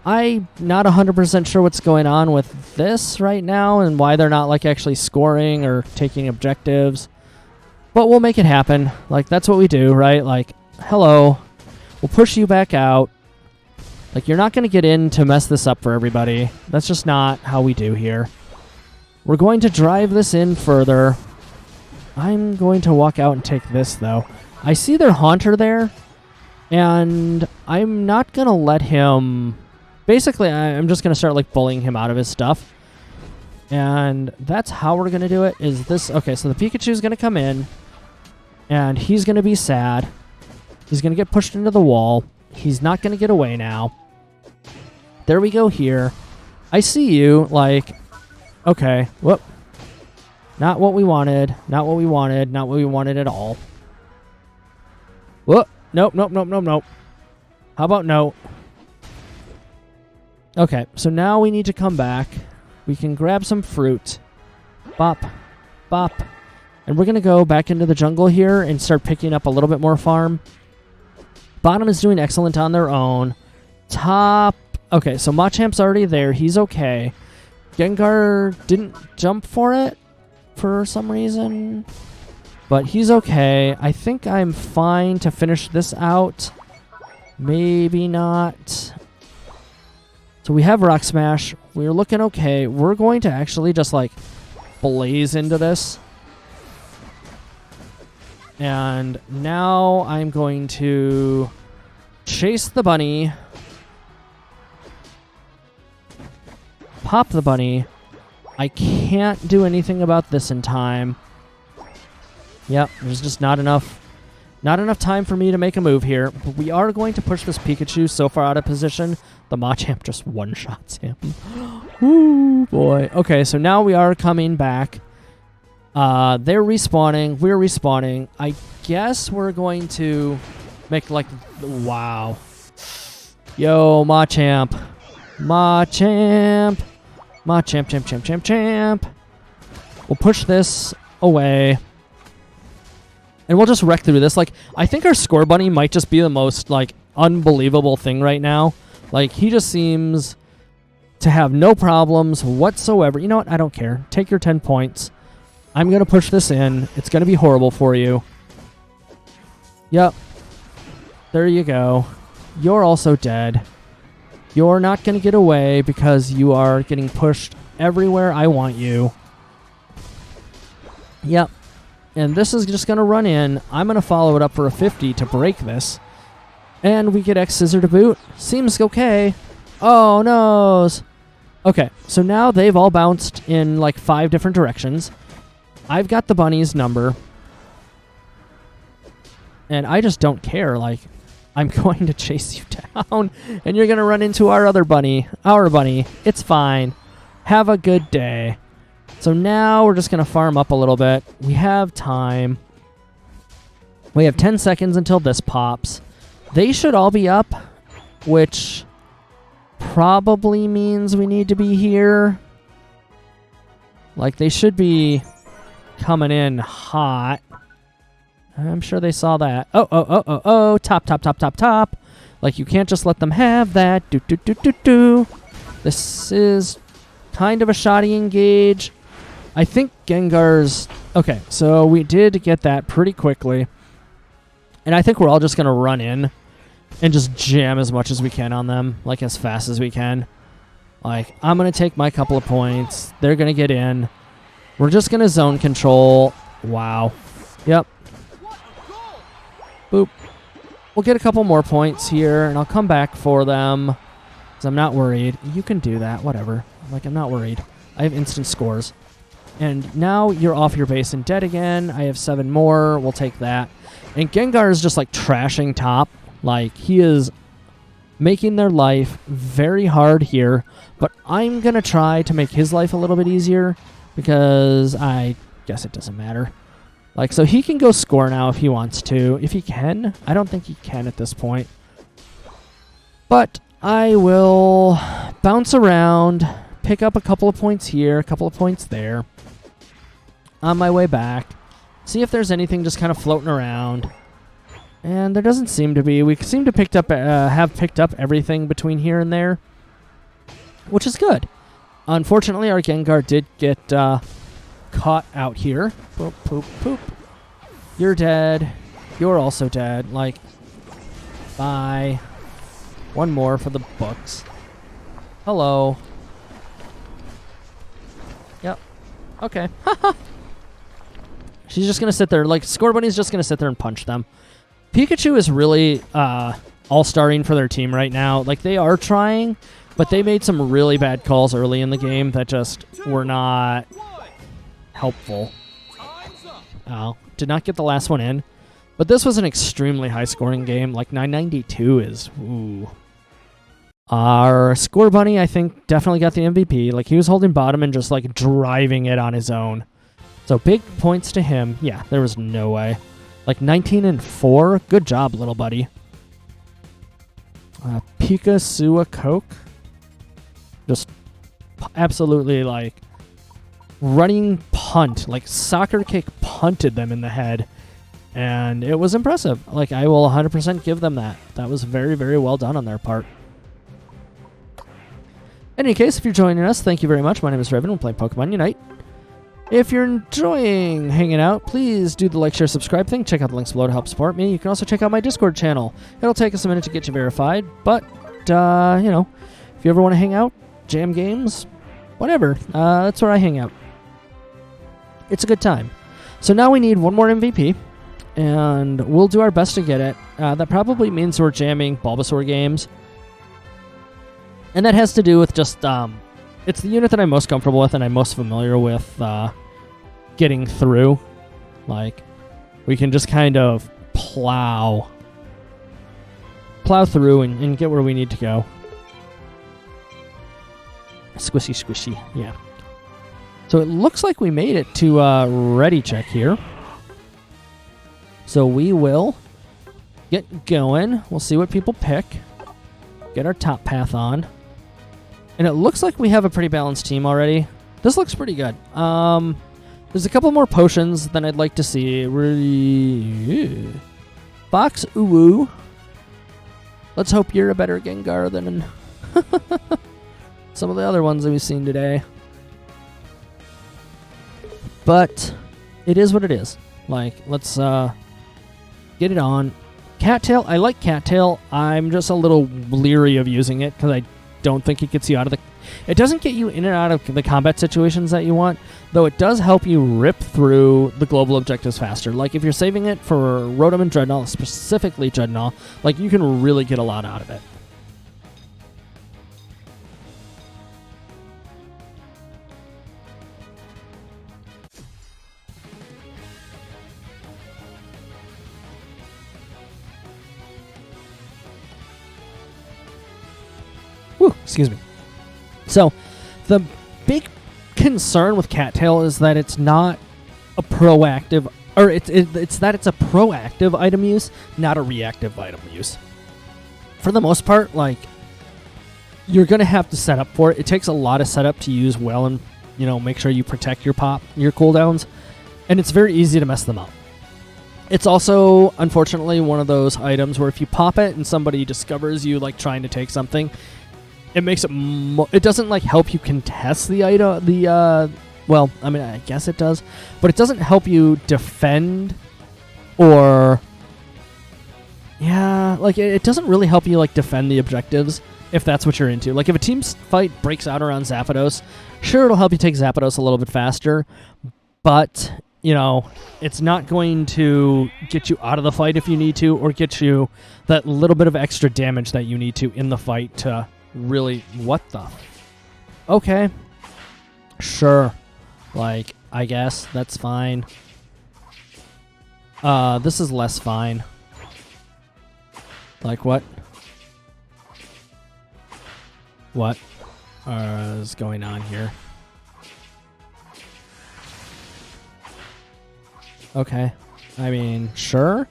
I'm not 100% sure what's going on with this right now and why they're not like actually scoring or taking objectives. But we'll make it happen. Like, that's what we do, right? Like, hello. We'll push you back out. Like, you're not going to get in to mess this up for everybody. That's just not how we do here. We're going to drive this in further. I'm going to walk out and take this, though. I see their Haunter there, and I'm not going to let him... Basically, I'm just going to start, like, bullying him out of his stuff. And that's how we're going to do it, is this... Okay, so the Pikachu's going to come in, and he's going to be sad. He's going to get pushed into the wall. He's not going to get away now. There we go here. I see you, like... Okay, whoop. Not what we wanted. Not what we wanted. Not what we wanted at all. Whoop. Nope, nope, nope, nope, nope. How about no? Okay, so now we need to come back. We can grab some fruit. Bop. Bop. And we're going to go back into the jungle here and start picking up a little bit more farm. Bottom is doing excellent on their own. Top. Okay, so Machamp's already there. He's okay. Gengar didn't jump for it for some reason. But he's okay. I think I'm fine to finish this out. Maybe not. So we have Rock Smash. We're looking okay. We're going to actually just, like, blaze into this. And now I'm going to chase the bunny. Pop the bunny. I can't do anything about this in time. Yep, there's just not enough time for me to make a move here. But we are going to push this Pikachu so far out of position. The Machamp just one-shots him. Ooh, boy. Okay, so now we are coming back. They're respawning. We're respawning. I guess we're going to make, like... Wow. Yo, Machamp. Machamp. Machamp, champ, champ, champ, champ. We'll push this away. And we'll just wreck through this. Like, I think our Score Bunny might just be the most, like, unbelievable thing right now. Like, he just seems to have no problems whatsoever. You know what? I don't care. Take your 10 points. I'm going to push this in. It's going to be horrible for you. Yep. There you go. You're also dead. You're not going to get away because you are getting pushed everywhere I want you. Yep. And this is just going to run in. I'm going to follow it up for a 50 to break this. And we get X Scissor to boot. Seems okay. Oh, noes. Okay, so now they've all bounced in like 5 different directions. I've got the bunny's number. And I just don't care. Like, I'm going to chase you down, and you're going to run into our other bunny. Our bunny. It's fine. Have a good day. So now we're just going to farm up a little bit. We have time. We have 10 seconds until this pops. They should all be up, which probably means we need to be here. Like, they should be coming in hot. I'm sure they saw that. Oh. Top. Like, you can't just let them have that. Do. This is kind of a shoddy engage. I think Gengar's... Okay, so we did get that pretty quickly. And I think we're all just going to run in and just jam as much as we can on them. Like, as fast as we can. Like, I'm going to take my couple of points. They're going to get in. We're just going to zone control. Wow. Yep. Boop. We'll get a couple more points here, and I'll come back for them. Because I'm not worried. You can do that. Whatever. Like, I'm not worried. I have instant scores. And now you're off your base and dead again. I have 7 more. We'll take that. And Gengar is just, like, trashing top. Like, he is making their life very hard here. But I'm going to try to make his life a little bit easier. Because I guess it doesn't matter. Like, so he can go score now if he wants to. If he can. I don't think he can at this point. But I will bounce around, pick up a couple of points here, a couple of points there. On my way back. See if there's anything just kind of floating around. And there doesn't seem to be. We seem to have picked up everything between here and there. Which is good. Unfortunately, our Gengar did get caught out here. Poop, poop, poop. You're dead. You're also dead. Like, bye. One more for the books. Hello. Yep. Okay. She's just going to sit there. Like, Scorbunny's just going to sit there and punch them. Pikachu is really all-starring for their team right now. Like, they are trying, but they made some really bad calls early in the game that just were not helpful. Oh, did not get the last one in. But this was an extremely high-scoring game. Like, 992 is... Ooh. Our Scorbunny, I think, definitely got the MVP. Like, he was holding bottom and just, like, driving it on his own. So, big points to him. Yeah, there was no way. Like, 19-4. Good job, little buddy. Pikachu Coke. Just absolutely, like, running punt. Like, soccer kick punted them in the head. And it was impressive. Like, I will 100% give them that. That was very, very well done on their part. In any case, if you're joining us, thank you very much. My name is Raven. We're playing Pokemon Unite. If you're enjoying hanging out, please do the like, share, subscribe thing. Check out the links below to help support me. You can also check out my Discord channel. It'll take us a minute to get you verified, but, you know, if you ever want to hang out, jam games, whatever, that's where I hang out. It's a good time. So now we need one more MVP, and we'll do our best to get it. That probably means we're jamming Bulbasaur games. And that has to do with just, it's the unit that I'm most comfortable with and I'm most familiar with getting through. Like, we can just kind of plow through and get where we need to go. Squishy, squishy, yeah. So it looks like we made it to ready check here. So we will get going. We'll see what people pick. Get our top path on. And it looks like we have a pretty balanced team already. This looks pretty good. There's a couple more potions than I'd like to see. Really, Fox Uwu. Let's hope you're a better Gengar than some of the other ones that we've seen today. But it is what it is. Like, let's get it on. Cattail, I like Cattail. I'm just a little leery of using it because I don't think it gets you out of the... It doesn't get you in and out of the combat situations that you want, though it does help you rip through the global objectives faster. Like, if you're saving it for Rotom and Dreadnought, specifically Dreadnought, like, you can really get a lot out of it. Excuse me. So, the big concern with Cattail is that it's not a proactive, or it's that it's a proactive item use, not a reactive item use. For the most part, like, you're going to have to set up for it. It takes a lot of setup to use well and, make sure you protect your cooldowns, and it's very easy to mess them up. It's also, unfortunately, one of those items where if you pop it and somebody discovers you, like, trying to take something, it makes it it doesn't, like, help you contest the item, well, I mean, I guess it does, but it doesn't help you defend or, yeah, like, it doesn't really help you, like, defend the objectives if that's what you're into. Like, if a team fight breaks out around Zapdos, sure, it'll help you take Zapdos a little bit faster, but, it's not going to get you out of the fight if you need to, or get you that little bit of extra damage that you need to in the fight to really... What the... Okay. Sure. Like, I guess that's fine. This is less fine. Like, what? What is going on here? Okay. I mean, sure.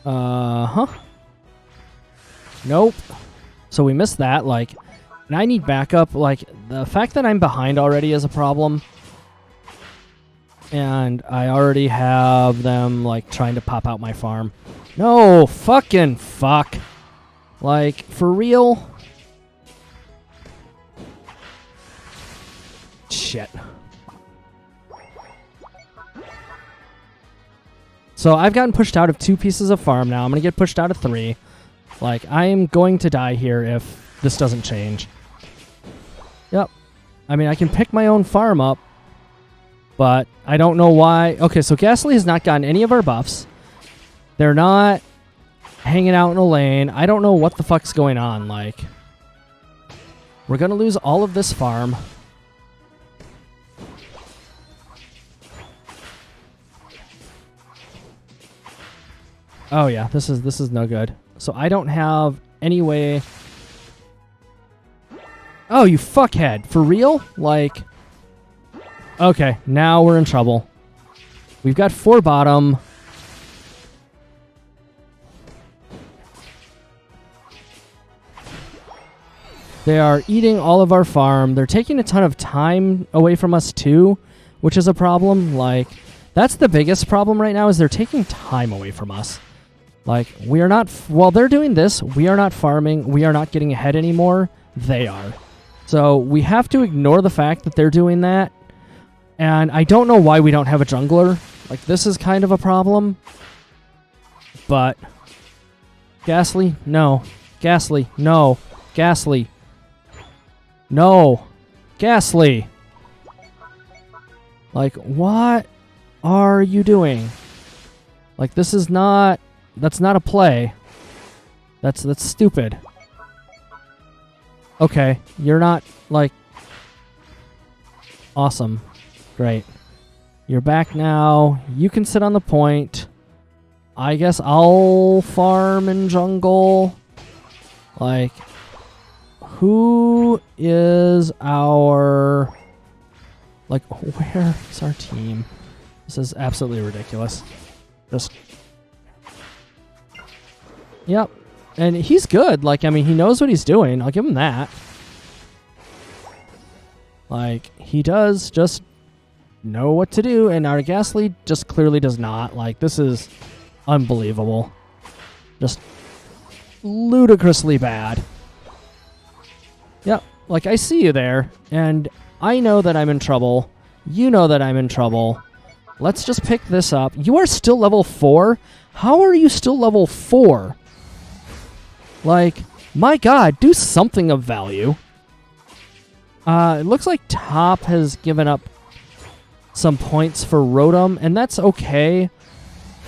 Huh. Nope. So we missed that, like, and I need backup. Like, the fact that I'm behind already is a problem. And I already have them, like, trying to pop out my farm. No, fucking fuck. Like, for real? Shit. So I've gotten pushed out of 2 pieces of farm now. I'm going to get pushed out of 3. Like, I am going to die here if this doesn't change. Yep. I mean, I can pick my own farm up, but I don't know why. Okay, so Ghastly has not gotten any of our buffs. They're not hanging out in a lane. I don't know what the fuck's going on. Like, we're going to lose all of this farm. Oh yeah, this is no good. So I don't have any way. Oh, you fuckhead. For real? Like, okay, now we're in trouble. We've got 4 bottom. They are eating all of our farm. They're taking a ton of time away from us too, which is a problem. Like, that's the biggest problem right now, is they're taking time away from us. Like, we are not, while they're doing this, we are not farming, we are not getting ahead anymore, they are. So we have to ignore the fact that they're doing that, and I don't know why we don't have a jungler. Like, this is kind of a problem, but Ghastly, no. Ghastly, no. Ghastly. No. Ghastly. Like, what are you doing? Like, this is not... That's not a play. That's stupid. Okay, you're not, like... Awesome. Great. You're back now. You can sit on the point. I guess I'll farm in jungle. Like, who is our... Like, where's our team? This is absolutely ridiculous. Just... Yep. And he's good. Like, I mean, he knows what he's doing. I'll give him that. Like, he does just know what to do, and our Ghastly just clearly does not. Like, this is unbelievable. Just ludicrously bad. Yep. Like, I see you there, and I know that I'm in trouble. You know that I'm in trouble. Let's just pick this up. You are still level 4? How are you still level 4? Like, my god, do something of value. It looks like Top has given up some points for Rotom, and that's okay.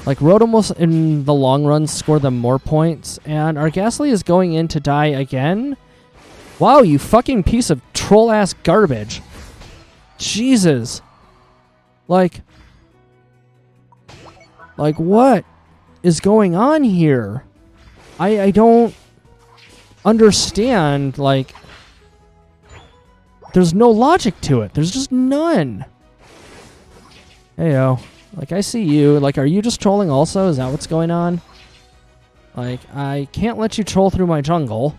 Like, Rotom will, in the long run, score them more points, and our Ghastly is going in to die again. Wow, you fucking piece of troll-ass garbage. Jesus. Like, what is going on here? I don't... understand, like, there's no logic to it. There's just none. Heyo. Like, I see you. Like, are you just trolling also? Is that what's going on? Like, I can't let you troll through my jungle.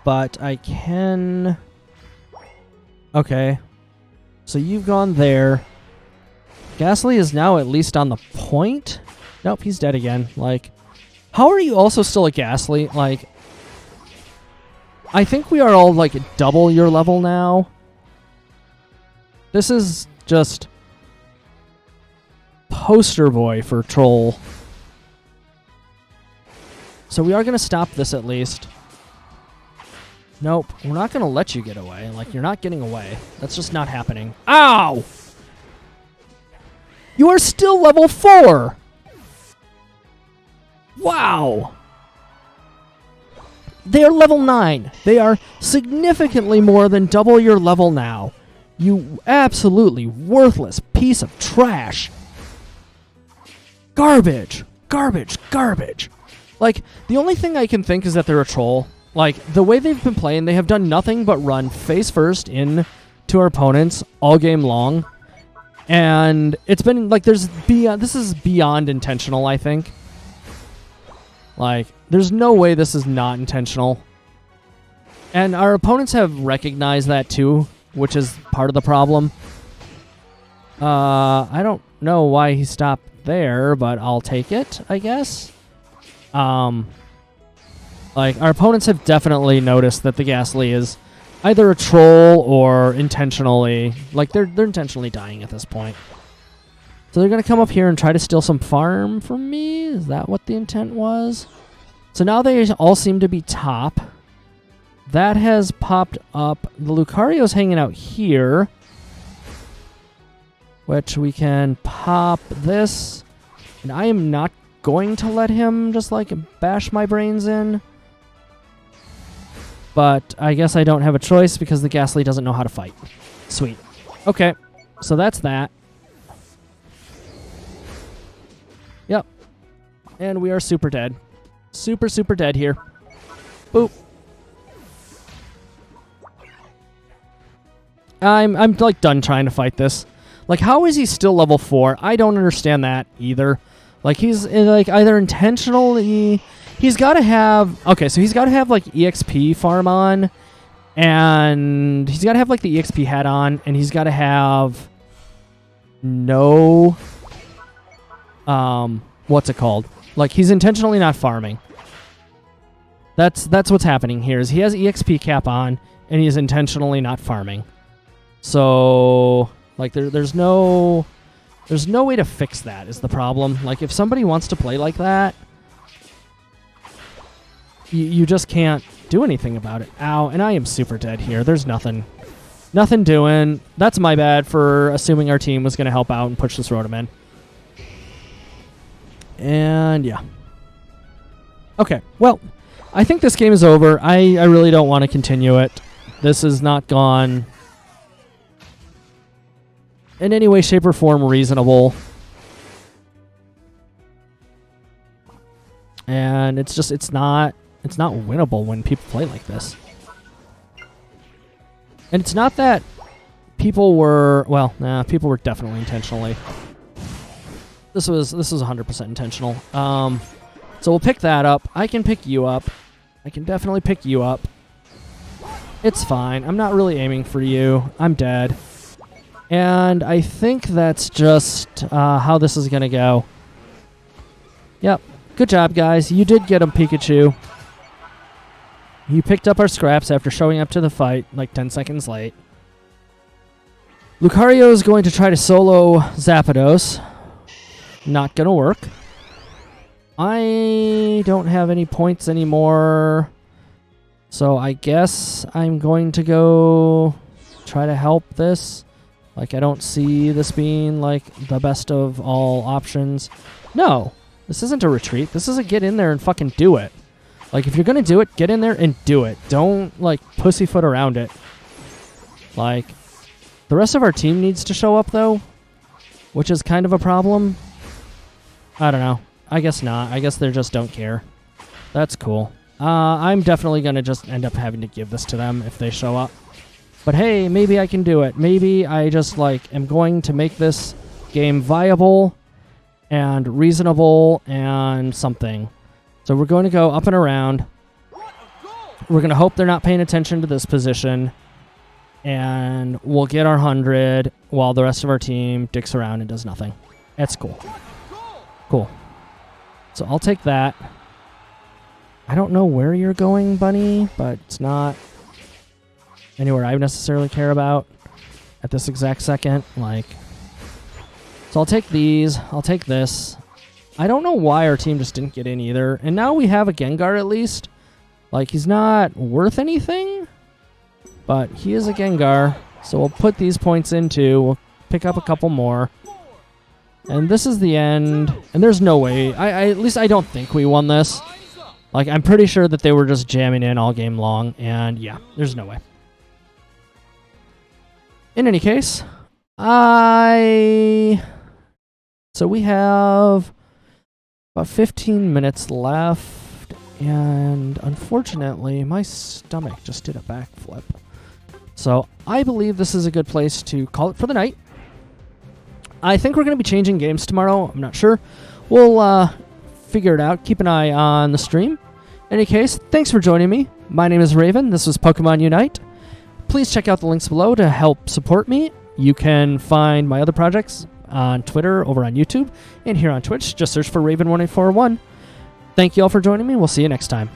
But I can... Okay. So you've gone there. Ghastly is now at least on the point. Nope, he's dead again. Like, how are you also still a Ghastly? Like, I think we are all, like, double your level now. This is just poster boy for troll. So we are going to stop this at least. Nope, we're not going to let you get away. Like, you're not getting away. That's just not happening. Ow! You are still level 4! Wow! They are level 9. They are significantly more than double your level now. You absolutely worthless piece of trash. Garbage. Garbage. Garbage. Like, the only thing I can think is that they're a troll. Like, the way they've been playing, they have done nothing but run face first in to our opponents all game long. And it's been, like, this is beyond intentional, I think. Like, there's no way this is not intentional. And our opponents have recognized that too, which is part of the problem. I don't know why he stopped there, but I'll take it, I guess. Like, our opponents have definitely noticed that the Ghastly is either a troll or intentionally, like, they're intentionally dying at this point. So they're going to come up here and try to steal some farm from me? Is that what the intent was? So now they all seem to be top. That has popped up. The Lucario's hanging out here, which we can pop this. And I am not going to let him just, like, bash my brains in. But I guess I don't have a choice because the Ghastly doesn't know how to fight. Sweet. Okay, so that's that. Yep. And we are super dead. Super, super dead here. Boop. I'm like done trying to fight this. Like, how is he still level 4? I don't understand that either. Like, he's like either intentionally, he's got to have, okay, so he's got to have like EXP farm on, and he's got to have like the EXP hat on, and he's got to have no, what's it called? Like, he's intentionally not farming. That's what's happening here, is he has EXP cap on, and he's intentionally not farming. So, like, there's no way to fix that is the problem. Like, if somebody wants to play like that, you just can't do anything about it. Ow, and I am super dead here. There's nothing doing. That's my bad for assuming our team was going to help out and push this Rotom in. And, yeah. Okay, well, I think this game is over. I really don't want to continue it. This has not gone in any way, shape, or form reasonable. And it's just, it's not winnable when people play like this. And it's not that people were, well, nah, people were definitely intentionally. This was 100% intentional. So we'll pick that up. I can pick you up. I can definitely pick you up. It's fine. I'm not really aiming for you. I'm dead. And I think that's just how this is going to go. Yep. Good job, guys. You did get him, Pikachu. You picked up our scraps after showing up to the fight like 10 seconds late. Lucario is going to try to solo Zapdos. Not going to work. I don't have any points anymore. So I guess I'm going to go try to help this. Like, I don't see this being, like, the best of all options. No, this isn't a retreat. This is a get in there and fucking do it. Like, if you're going to do it, get in there and do it. Don't, like, pussyfoot around it. Like, the rest of our team needs to show up, though, which is kind of a problem. I don't know. I guess not. I guess they just don't care. That's cool. I'm definitely going to just end up having to give this to them if they show up. But hey, maybe I can do it. Maybe I just, like, am going to make this game viable and reasonable and something. So we're going to go up and around. We're going to hope they're not paying attention to this position. And we'll get our 100 while the rest of our team dicks around and does nothing. That's cool. Cool. So I'll take that. I don't know where you're going, Bunny, but it's not anywhere I necessarily care about at this exact second. Like, so I'll take these. I'll take this. I don't know why our team just didn't get in either. And now we have a Gengar at least. Like, he's not worth anything, but he is a Gengar. So we'll put these points into. We'll pick up a couple more. And this is the end. And there's no way. At least I don't think we won this. Like, I'm pretty sure that they were just jamming in all game long. And yeah, there's no way. In any case, so we have about 15 minutes left, and unfortunately, my stomach just did a backflip. So I believe this is a good place to call it for the night. I think we're going to be changing games tomorrow. I'm not sure. We'll figure it out. Keep an eye on the stream. In any case, thanks for joining me. My name is Raven. This was Pokemon Unite. Please check out the links below to help support me. You can find my other projects on Twitter, over on YouTube, and here on Twitch. Just search for Raven1841. Thank you all for joining me. We'll see you next time.